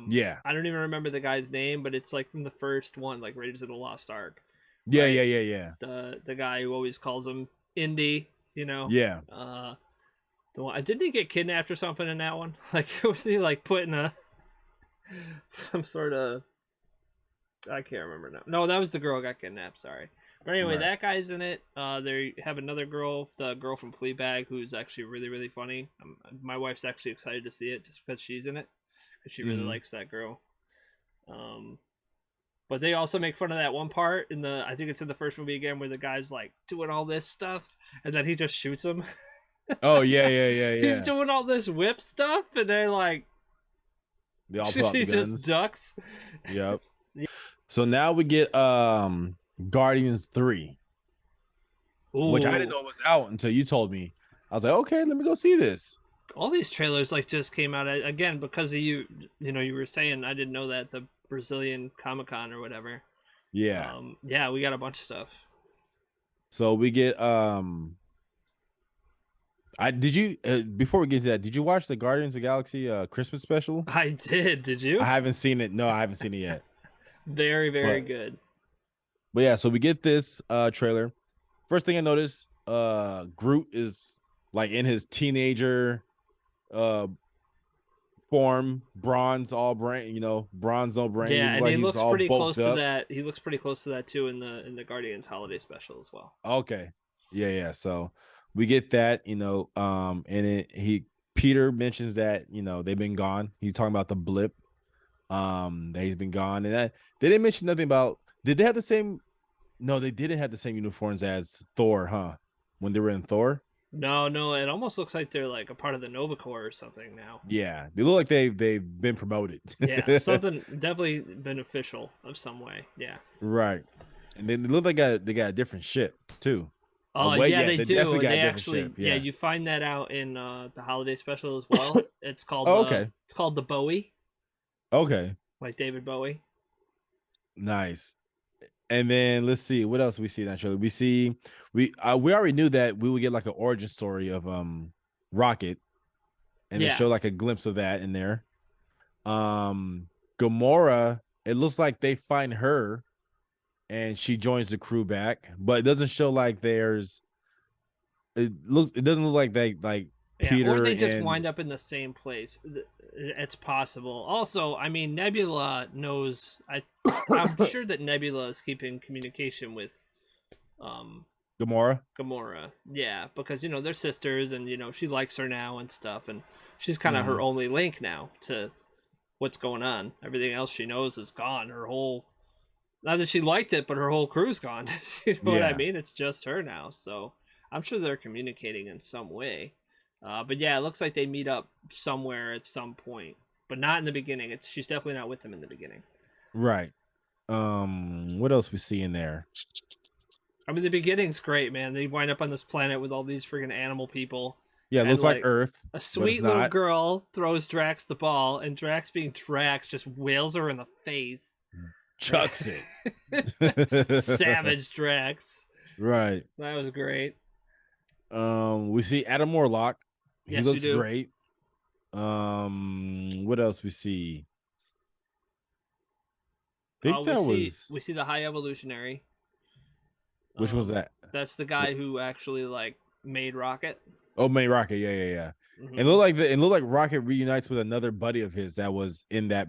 Yeah. I don't even remember the guy's name, but it's like from the first one, like Raiders of the Lost Ark. Yeah, right? yeah. The guy who always calls him Indy, Yeah. The one, didn't he get kidnapped or something in that one? Like, was he like put in some sort of, I can't remember now. No, that was the girl who got kidnapped. Sorry. But anyway, Right. that guy's in it. They have another girl, the girl from Fleabag, who's actually really, really funny. My wife's actually excited to see it just because she's in it, because she really Mhm. likes that girl. But they also make fun of that one part I think it's in the first movie again, where the guy's like doing all this stuff, and then he just shoots him. Oh yeah. He's doing all this whip stuff, and they're like, They all pull out he the just guns. ducks. Yep. So now we get Guardians 3, which I didn't know was out until you told me. I was like, okay, let me go see this. All these trailers like just came out again because of you. You were saying I didn't know that the Brazilian Comic-Con or whatever. Yeah. Yeah, we got a bunch of stuff. So we get I I did you before we get into that, did you watch the Guardians of the Galaxy Christmas special? I did. Did you? I haven't seen it. No, I haven't seen it yet. Very, very But good. but yeah, so we get this trailer. First thing I noticed, Groot is like in his teenager form, bronze all brain, bronze all brain. Yeah, and Like he he's looks all pretty close bulked to up. that. He looks pretty close to that too in the Guardians holiday special as well. Okay. Yeah. So we get that, and Peter mentions that, they've been gone. He's talking about the blip. That he's been gone. And they didn't mention nothing about, did they have the same? No, they didn't have the same uniforms as Thor, huh? When they were in Thor? No, it almost looks like they're like a part of the Nova Corps or something now. Yeah. They look like they've been promoted. Yeah, something definitely beneficial of some way. Yeah. Right. And then they look like they got a different ship too. Oh wait, yeah, yeah, they they do. definitely got They a different actually, ship, yeah, yeah. you find that out in the holiday special as well. It's called Oh, okay. it's called the Bowie, Okay. like David Bowie. Nice. And then let's see what else we see in that trailer. We already knew that we would get like an origin story of Rocket, and they Yeah. show like a glimpse of that in there. Gamora, it looks like they find her and she joins the crew back, but it doesn't show like it doesn't look like they like Yeah, Peter or they just and wind up in the same place. It's possible. Also, I mean, Nebula knows. I'm sure that Nebula is keeping communication with Gamora. Gamora. Yeah, because they're sisters, and she likes her now and stuff, and she's kind of her only link now to what's going on. Everything else she knows is gone. Her whole, not that she liked it, but her whole crew's gone. You know what I Yeah. mean? It's just her now. So I'm sure they're communicating in some way. But yeah, it looks like they meet up somewhere at some point, but not in the beginning. She's definitely not with them in the beginning. Right. What else we see in there? I mean, the beginning's great, man. They wind up on this planet with all these freaking animal people. Yeah, it And, looks like Earth. A but it's sweet little not. girl throws Drax the ball, and Drax, being Drax, just wails her in the face. Chucks it. Savage Drax. Right. That was great. We see Adam Warlock. He Yes, we looks do. great. What else we see? I think that was we see the High Evolutionary. which was that? That's the guy who actually made Rocket. Oh, Main Rocket. Yeah. Mhm. And it looked like Rocket reunites with another buddy of his that was in that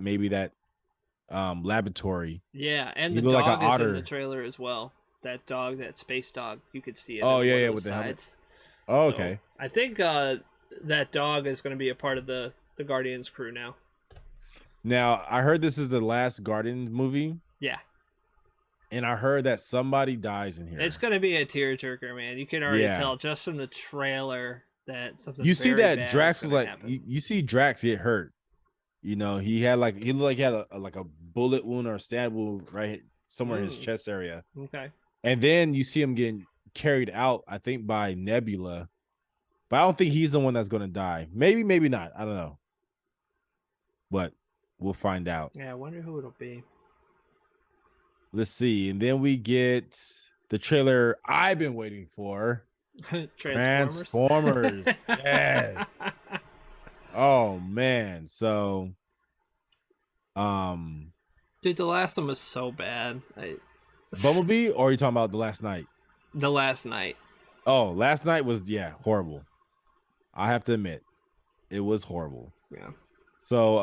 laboratory. Yeah, and He the looked like dog an is in otter. the trailer as well. That dog, that space dog, you could see it. Oh, in yeah, one yeah, of with the helmet. sides. Oh, So, okay. I think that dog is going to be a part of the Guardians crew now. Now I heard this is the last Guardians movie, Yeah, and I heard that somebody dies in here. it's going to be a tearjerker, man. You can already Yeah. tell just from the trailer that something. You see very that bad Drax is was gonna like happen. you see Drax get hurt. He looked like he had a bullet wound or a stab wound right somewhere in his chest area. Okay. And then you see him getting carried out, I think, by Nebula. But I don't think he's the one that's going to die. Maybe not. I don't know. But we'll find out. Yeah, I wonder who it'll be. Let's see. And then we get the trailer I've been waiting for. Transformers. Yes. Oh, man. So, Dude, the last one was so bad. Bumblebee, or are you talking about the last night? The last night. Oh, last night was, horrible. I have to admit, it was horrible. Yeah. So,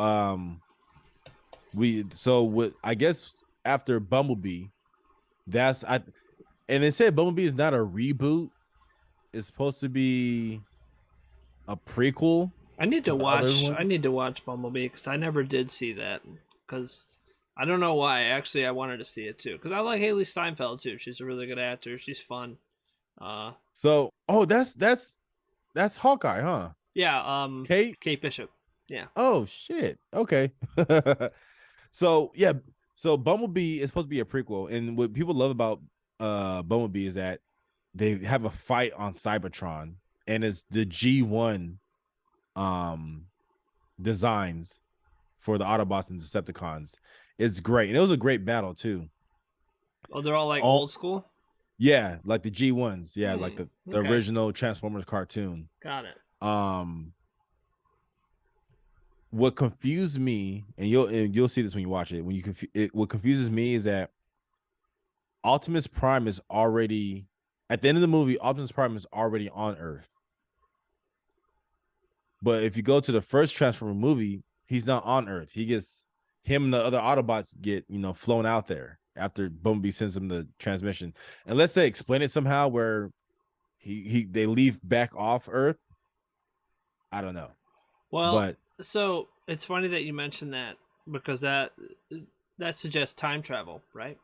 I guess after Bumblebee, and they said Bumblebee is not a reboot. It's supposed to be a prequel. I need to the other watch. one? I need to watch Bumblebee because I never did see that. Because I don't know why. Actually, I wanted to see it too because I like Haley Steinfeld too. She's a really good actor. She's fun. So, that's Hawkeye, huh? Yeah. Kate Bishop. Yeah. Oh shit. Okay. So Bumblebee is supposed to be a prequel, and what people love about Bumblebee is that they have a fight on Cybertron, and it's the G1 designs for the Autobots and Decepticons. It's great, and it was a great battle too. Oh, they're all like All- old school. Yeah, like the G1s. Yeah, like the Okay. original Transformers cartoon. Got it. What confused me, and you'll see this when you watch it. What confuses me is that Optimus Prime is already at the end of the movie. Optimus Prime is already on Earth, but if you go to the first Transformer movie, he's not on Earth. Him and the other Autobots get flown out there after Bumblebee sends him the transmission. Unless they explain it somehow where they leave back off Earth. I don't know. Well, but so it's funny that you mentioned that because that suggests time travel, right?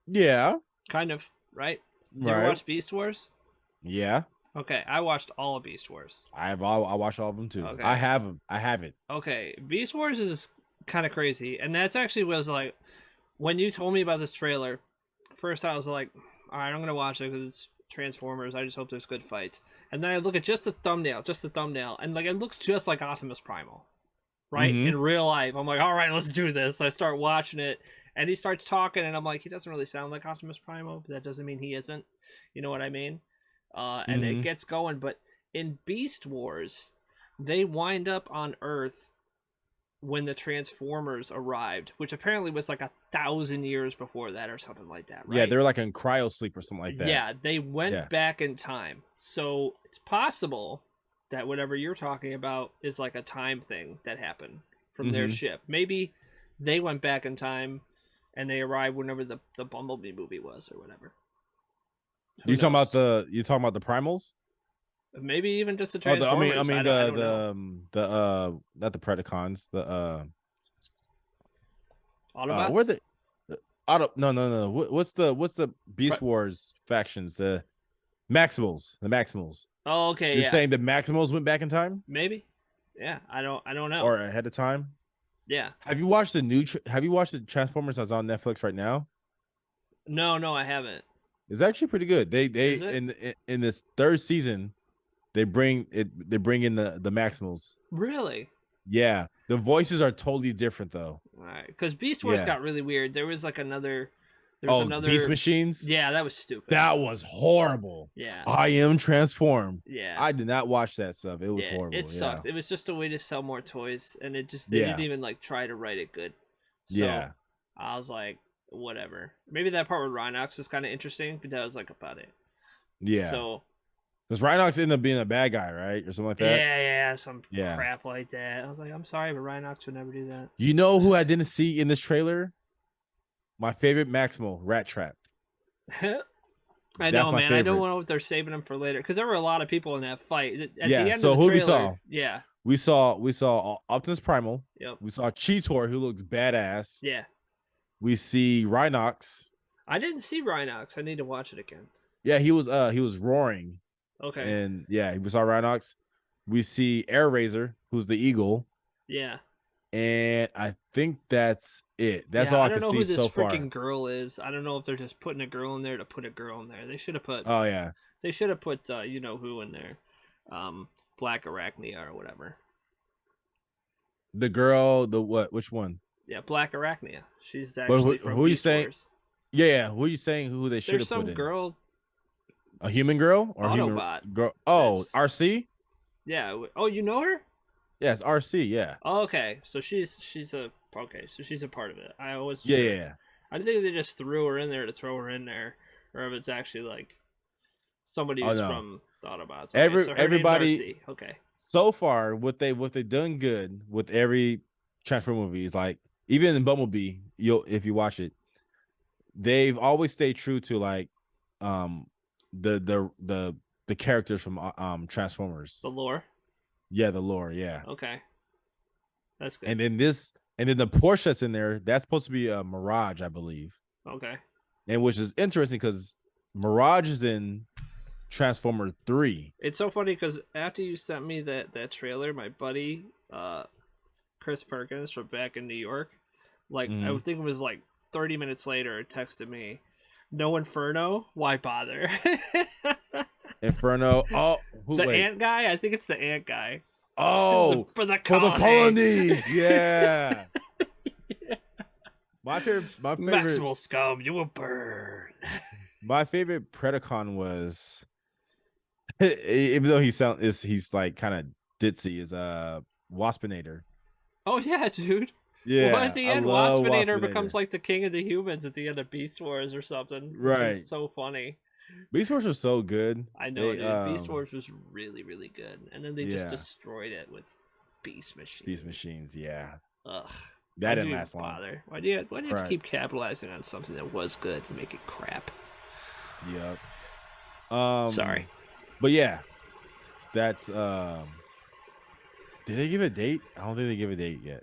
Yeah. Kind of, right? You Right. ever watch Beast Wars? Yeah. Okay, I watched all of Beast Wars. I watched all of them too. Okay. I have them. I have it. Okay, Beast Wars is kind of crazy, and that's actually was like when you told me about this trailer. First, I was like, "All right, I'm gonna watch it because it's Transformers. I just hope there's good fights." And then I look at just the thumbnail, and like it looks just like Optimus Primal, right? Mhm. In real life, I'm like, "All right, let's do this." I start watching it, and he starts talking, and I'm like, "He doesn't really sound like Optimus Primal, but that doesn't mean he isn't." You know what I mean? And it Mhm. gets going, but in Beast Wars, they wind up on Earth when the Transformers arrived, which apparently was like 1,000 years before that or something like that, right? Yeah, they're like in cryo sleep or something like that. Yeah, they went Yeah. back in time. So it's possible that whatever you're talking about is like a time thing that happened from their Mhm. ship. Maybe they went back in and they arrived whenever the Bumblebee movie was or whatever. Who You talking knows? about the primals? Maybe even just the Oh, Transformers. I mean I don't know. not the Predacons, Autobots? where the no. What's the Beast Wars factions? The Maximals. Oh, okay, You're yeah. saying the Maximals went back in time Maybe. Yeah, I don't know. or ahead of time? Yeah. Have you watched the Transformers that's on Netflix right now? No, I haven't. It's actually pretty good. They Is it? in this third season, they bring in the Maximals. Really? Yeah, the voices are totally different though. All right, because Beast Wars Yeah. got really weird. There was like another. Beast Machines. Yeah, that was stupid. That was horrible. Yeah. I am transformed. Yeah. I did not watch that stuff. It was Yeah, horrible. It sucked. It was just a way to sell more toys, and they Yeah. didn't even like try to write it good. So Yeah. I was like, whatever. Maybe that part with Rhinox was kind of interesting, but that was like about it. Yeah. So Does Rhinox end up being a bad guy, right, or something like that? yeah, some Yeah. crap like that. I was like, I'm sorry, but Rhinox would never do that. You know who I didn't see in this trailer? My favorite Maximal, Rat Trap. I That's know, my man. I don't favorite. know if they're saving them for later because there were a lot of people in that fight. At Yeah, the end so of the who we trailer, saw? yeah, We saw Optimus Primal. yep, We saw Cheetor, who looks badass. yeah. We see Rhinox. I didn't see Rhinox. I need to watch it again. Yeah, he was roaring. Okay. And yeah, we saw Rhinox. We see Air Razor, who's the eagle. Yeah. And I think that's it. That's Yeah, all I I don't can know see who this so far. freaking girl is. I don't know if they're just putting a girl in there to put a girl in there. They should have put. Oh yeah. They should have put you know who in there, Black Arachnia or whatever. The girl, the what? Which one? Yeah, Black Arachnia. She's But actually from who you Beast saying? Wars. Yeah, who are you saying who they should There's have put some in? girl. A human girl or Autobot. human girl? Oh, That's- RC. Yeah. Oh, you know her? Yes, RC. Yeah. Oh, okay. So she's a part of it. I always Yeah. I think they just threw her in there to throw her in there, or if it's actually like somebody Oh, who's no. from the Autobots. Okay, so her name's Everybody. RC. Okay. So far, what they done good with every Transformer movie is like even in Bumblebee, if you watch it, they've always stayed true to like the characters from Transformers. The lore. Yeah, the lore. Yeah. Okay. That's good. And then the Porsche that's in there, that's supposed to be a Mirage, I believe. Okay. And which is interesting because Mirage is in Transformer 3. It's so funny because after you sent me that trailer, my buddy, Chris Perkins from back in New York, like I would think it was like 30 minutes later, texted me, "No Inferno? Why bother?" Inferno. Oh, Ant guy? I think it's the ant guy. Oh, for the for the colony. colony. Yeah. My favorite. Maximal scum, you a bird. My favorite Predacon was, even though he's like kind of ditzy, is Waspinator. Oh yeah, dude. Well, at Yeah, the I end, love Waspinator becomes Waspinator. like the king of the humans at the end of Beast Wars or something, which Right. is so funny. Beast Wars was so good. I know, They dude. Beast Wars was really, really good, and then they just yeah, destroyed it with Beast Machines. Beast Machines. Yeah, Ugh. that Why didn't do you last long. bother? Why do you have to Right. keep capitalizing on something that was good and make it crap? Yep. Sorry. But yeah, that's did they give a date? I don't think they give a date yet.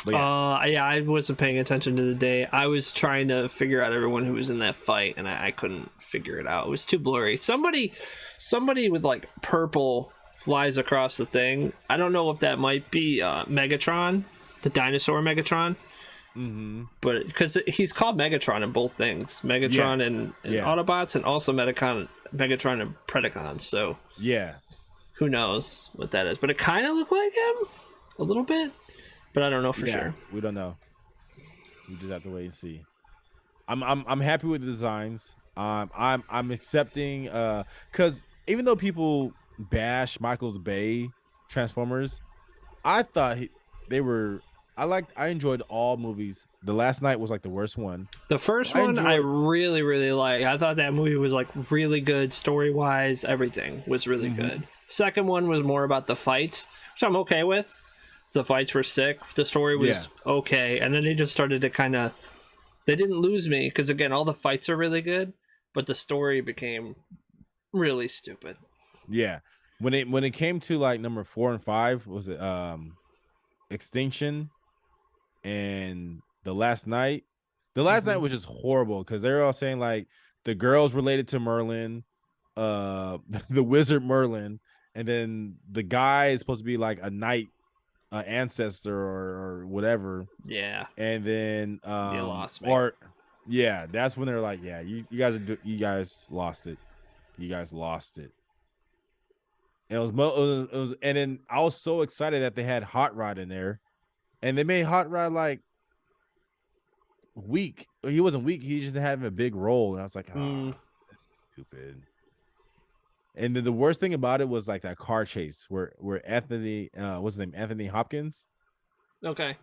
But yeah. I wasn't paying attention to the day. I was trying to figure out everyone who was in that fight, and I couldn't figure it out. It was too blurry. Somebody with like purple flies across the thing. I don't know if that might be Megatron, the dinosaur Megatron. Mm-hmm. But because he's called Megatron in both things, Megatron and Autobots, and also Megatron and Predacons. So yeah, who knows what that is? But it kind of looked like him a little bit, but I don't know for sure. We don't know. We just have to wait and see. I'm happy with the designs. I'm accepting because even though people bash Michael's Bay Transformers, I thought I enjoyed all movies. The Last Night was like the worst one. The first one I really, really liked. I thought that movie was like really good story wise. Everything was really good. Second one was more about the fights, which I'm okay with. The fights were sick. The story was okay, and then they just started to kind of. They didn't lose me because again, all the fights are really good, but the story became really stupid. Yeah, when it came to like number 4 and 5, was it Extinction and The Last Night? The Last Night was just horrible because they're all saying like the girl's related to Merlin, the wizard Merlin, and then the guy is supposed to be like a knight, ancestor or whatever. Yeah. And then you lost me. Or yeah, that's when they're like, yeah, you guys lost it. You guys lost it. And it was, and then I was so excited that they had Hot Rod in there, and they made Hot Rod like weak. He wasn't weak. He just didn't have a big role, and I was like, that's stupid. And then the worst thing about it was like that car chase where Anthony, what's his name, Anthony Hopkins. Okay.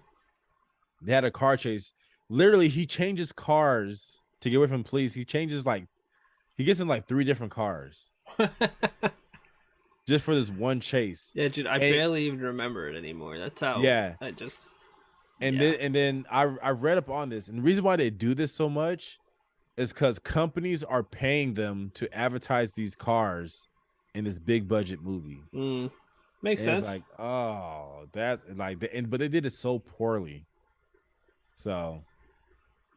They had a car chase. Literally, he changes cars to get away from police. He gets in like 3 different cars. Just for this one chase. Yeah, dude, I barely even remember it anymore. That's how. Yeah. I just. Then I read up on this, and the reason why they do this so much is because companies are paying them to advertise these cars in this big budget movie. Makes sense. It's like, oh, that's like, but they did it so poorly. So,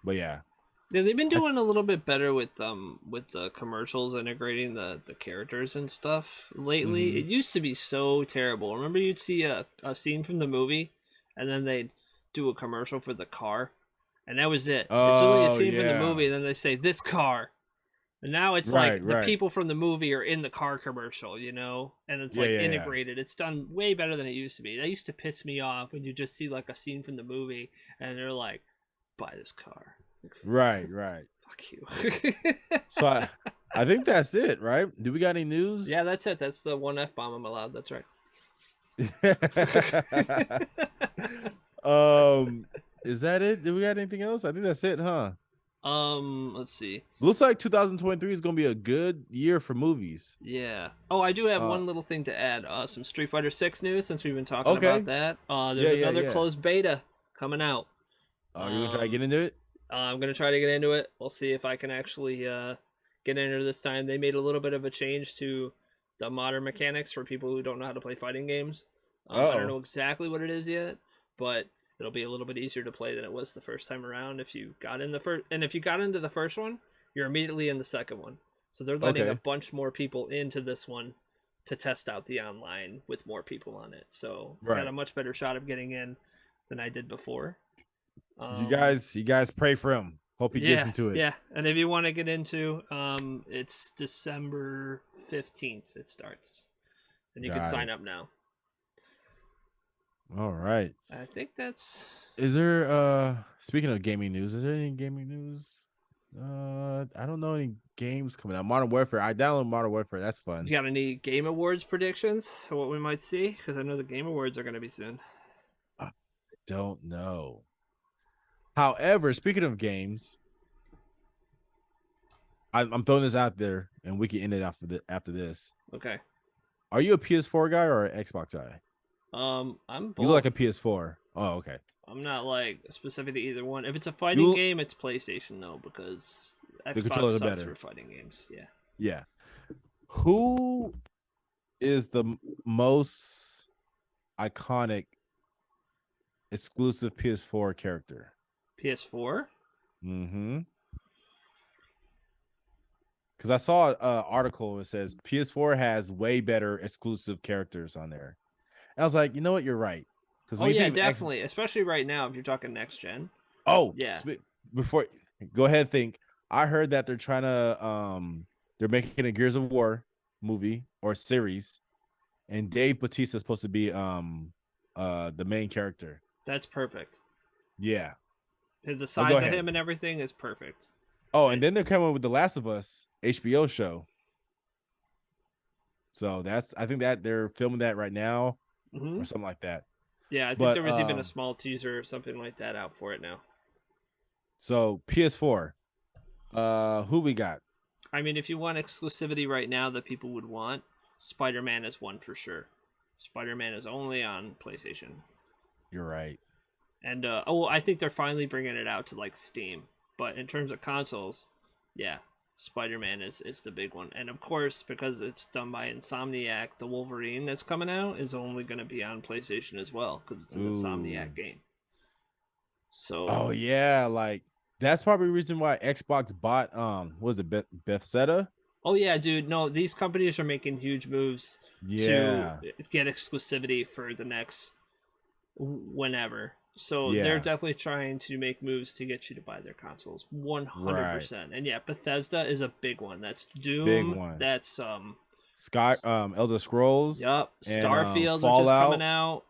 but yeah. Yeah, they've been doing a little bit better with the commercials integrating the characters and stuff lately. It used to be so terrible. Remember, you'd see a scene from the movie, and then they'd do a commercial for the car, and that was it. It's only a scene from the movie, and then they say this car, and now it's like the people from the movie are in the car commercial, you know, and it's integrated. It's done way better than it used to be. That used to piss me off when you just see like a scene from the movie, and they're like, buy this car. Right. Fuck you. So I think that's it, right? Do we got any news? Yeah, that's it. That's the one F-bomb I'm allowed. That's right. Is that it? Do we got anything else? I think that's it, huh? Let's see. Looks like 2023 is gonna be a good year for movies. Yeah. Oh, I do have one little thing to add. Some Street Fighter 6 news since we've been talking about that. There's another closed beta coming out. Oh, you're gonna try to get into it? I'm gonna try to get into it. We'll see if I can actually get into it this time. They made a little bit of a change to the modern mechanics for people who don't know how to play fighting games. I don't know exactly what it is yet, but it'll be a little bit easier to play than it was the first time around. If you got in if you got into the first one, you're immediately in the second one. So they're letting a bunch more people into this one to test out the online with more people on it. So I got a much better shot of getting in than I did before. You guys pray for him. Hope he gets into it. Yeah, and if you want to get into, it's December 15th. It starts, and you can sign up now. All right. I think that's. Is there speaking of gaming news? Is there any gaming news? I don't know any games coming out. Modern Warfare. I downloaded Modern Warfare. That's fun. You got any Game Awards predictions or what we might see? Because I know the Game Awards are going to be soon. I don't know. However, speaking of games, I'm throwing this out there, and we can end it after this. Okay. Are you a PS4 guy or an Xbox guy? I'm both. You look like a PS4. Oh, okay. I'm not like specific to either one. If it's a fighting game, it's PlayStation though, because the Xbox controllers are sucks better for fighting games. Yeah. Yeah. Who is the most iconic exclusive PS4 character? PS4? Mm-hmm. Because I saw an article that says PS4 has way better exclusive characters on there. And I was like, you know what? You're right. Oh yeah, definitely. Especially right now, if you're talking next gen. Oh yeah. Before, go ahead. Think. I heard that they're trying to they're making a Gears of War movie or series, and Dave Bautista is supposed to be the main character. That's perfect. Yeah. The size of him and everything is perfect. Oh, and then they're coming with the Last of Us HBO show. So I think that they're filming that right now or something like that. Yeah, I think there was even a small teaser or something like that out for it now. So PS4, who we got? I mean, if you want exclusivity right now that people would want, Spider-Man is one for sure. Spider-Man is only on PlayStation. You're right. And I think they're finally bringing it out to like Steam. But in terms of consoles, yeah, Spider-Man is the big one. And of course, because it's done by Insomniac, the Wolverine that's coming out is only going to be on PlayStation as well because it's an Insomniac game. So. Oh yeah, like that's probably the reason why Xbox bought was it Bethesda? Oh yeah, dude. No, these companies are making huge moves to get exclusivity for the next whenever. So they're definitely trying to make moves to get you to buy their consoles 100%. And yeah, Bethesda is a big one. That's Doom. Big one. That's Elder Scrolls. Yep. Starfield, which is coming out.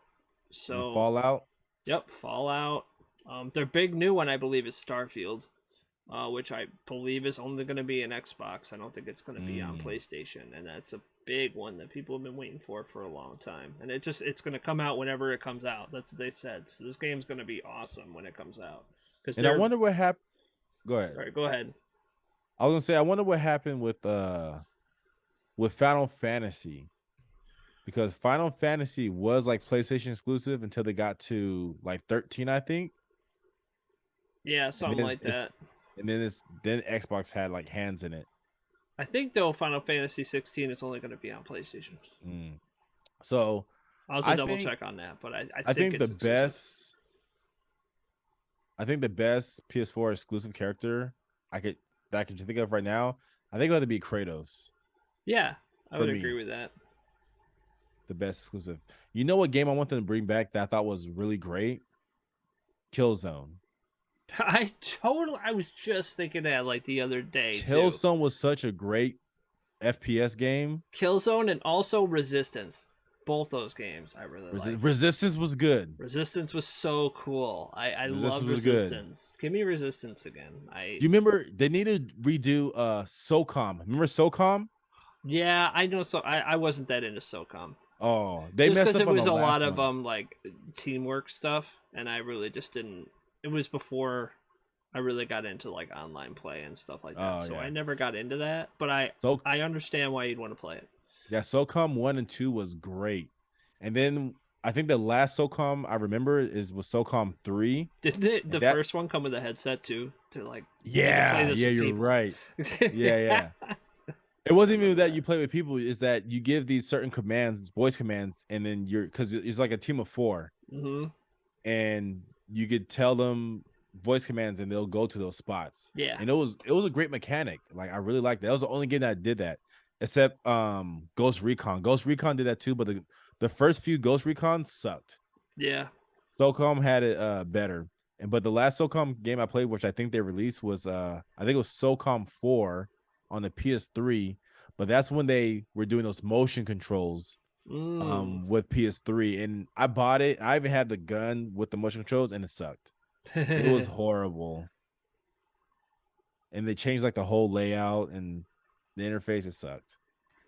So and Fallout. Yep, Fallout. Their big new one, I believe, is Starfield, which I believe is only going to be an Xbox. I don't think it's going to be on PlayStation, and that's a big one that people have been waiting for a long time. And it's going to come out whenever it comes out. That's what they said. So this game's going to be awesome when it comes out. And I wonder what happened. Go ahead. Sorry, go ahead. I was gonna say I wonder what happened with Final Fantasy, because Final Fantasy was like PlayStation exclusive until they got to like 13, I think. Yeah, something like that. And then Xbox had like hands in it. I think though Final Fantasy 16 is only going to be on PlayStation. So I'll also double check on that, but I think the best. I think the best PS4 exclusive character I could think of right now, I think it would be Kratos. Yeah, I would agree with that. The best exclusive. You know what game I want them to bring back that I thought was really great? Killzone. I was just thinking that like the other day. Killzone was such a great FPS game. Killzone and also Resistance. Both those games I really liked. Resistance was good. Resistance was so cool. I love Resistance. Give me Resistance again. You remember they need to redo SOCOM. Remember SOCOM? Yeah, I know. So I wasn't that into SOCOM. Oh, they messed up because it was a lot of like teamwork stuff, and I really just didn't. It was before I really got into like online play and stuff like that. So I never got into that, but I understand why you'd want to play it. Yeah, SOCOM 1 and 2 was great. And then I think the last SOCOM I remember was SOCOM 3. Didn't the first one come with a headset too? To like you're right. Yeah. It wasn't even that you play with people, is that you give these certain commands, voice commands, and then because it's like a team of 4. And you could tell them voice commands and they'll go to those spots. Yeah. And it was a great mechanic. Like I really liked that. That was the only game that did that. Except Ghost Recon. Ghost Recon did that too, but the first few Ghost Recon sucked. Yeah. SOCOM had it better. But the last SOCOM game I played, which I think they released, was I think it was SOCOM 4 on the PS3. But that's when they were doing those motion controls with PS3. And I bought it. I even had the gun with the motion controls, and it sucked. It was horrible. and they changed like the whole layout and the interface. It sucked.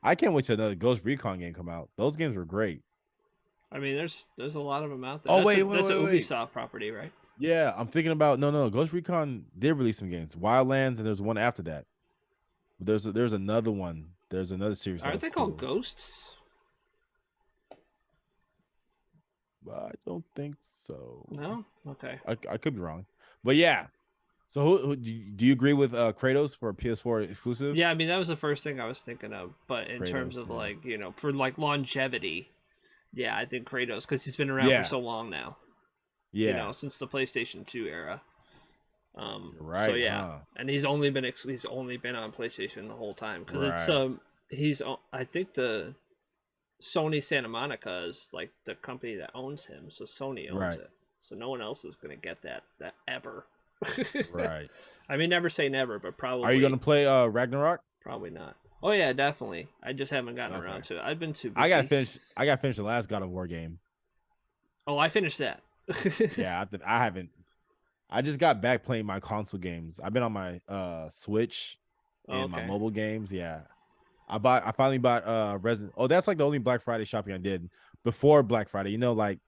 I can't wait till another Ghost Recon game come out. Those games were great. I mean, there's a lot of them out there. Oh, That's wait, that's an wait. Ubisoft property, right? Yeah, I'm thinking about no. Ghost Recon did release some games, Wildlands, and there's one after that. But there's another one. There's another series. Aren't they called Ghosts? But I don't think so. No. Okay. I could be wrong, but yeah. So who do you agree with Kratos for a PS4 exclusive? Yeah, I mean that was the first thing I was thinking of. But in Kratos, terms of yeah. like for like longevity, yeah, I think Kratos because he's been around Yeah. for so long now. Yeah, Since the PlayStation 2 era. You're right. So yeah, huh? and he's only been on PlayStation the whole time because Right. it's I think the Sony Santa Monica is like the company that owns him, so Sony owns Right. it. So no one else is gonna get that ever. Right. I mean, never say never, but probably. Are you gonna play Ragnarok? Probably not. Oh yeah, definitely. I just haven't gotten Okay. around to it. I've been too busy. I gotta finish the last God of War game. Oh, I finished that. Yeah, I haven't. I just got back playing my console games. I've been on my Switch and my mobile games. Yeah. I finally bought Resident. Oh, that's like the only Black Friday shopping I did before Black Friday. Like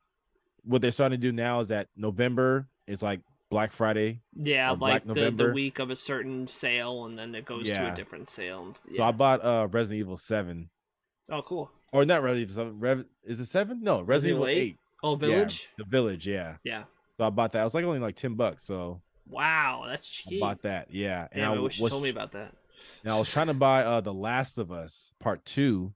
what they're starting to do now is that November is like Black Friday. Yeah, or like Black the November. week of a certain sale, and then it goes to Yeah. a different sale. So I bought Resident Evil 7. Oh, cool. Or not Resident Evil 7. Is it 7? No, Resident Evil 8. Oh, Village. Yeah, the Village, yeah. Yeah. So I bought that. It was like only like $10. So Wow, that's I cheap. bought that. Yeah. Damn, I wish you told me about that. And I was trying to buy The Last of Us Part 2.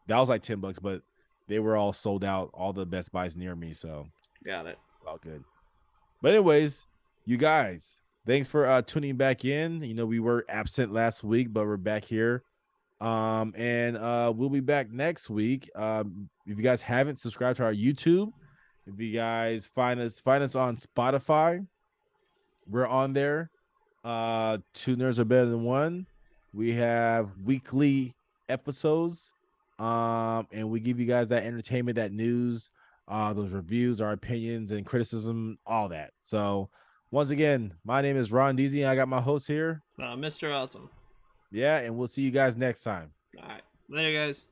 That was like $10, but they were all sold out, all the Best Buys near me. So Got it. all good. But anyways, you guys, thanks for tuning back in. We were absent last week, but we're back here. And we'll be back next week. If you guys haven't subscribed to our YouTube, if you guys find us on Spotify, we're on there. 2 Nerds Are Better Than 1. We have weekly episodes. And we give you guys that entertainment, that news, those reviews, our opinions and criticism, all that. So once again, my name is Ron Deasy, and I got my host here. Mr. Awesome. Yeah, and we'll see you guys next time. All right. Later, guys.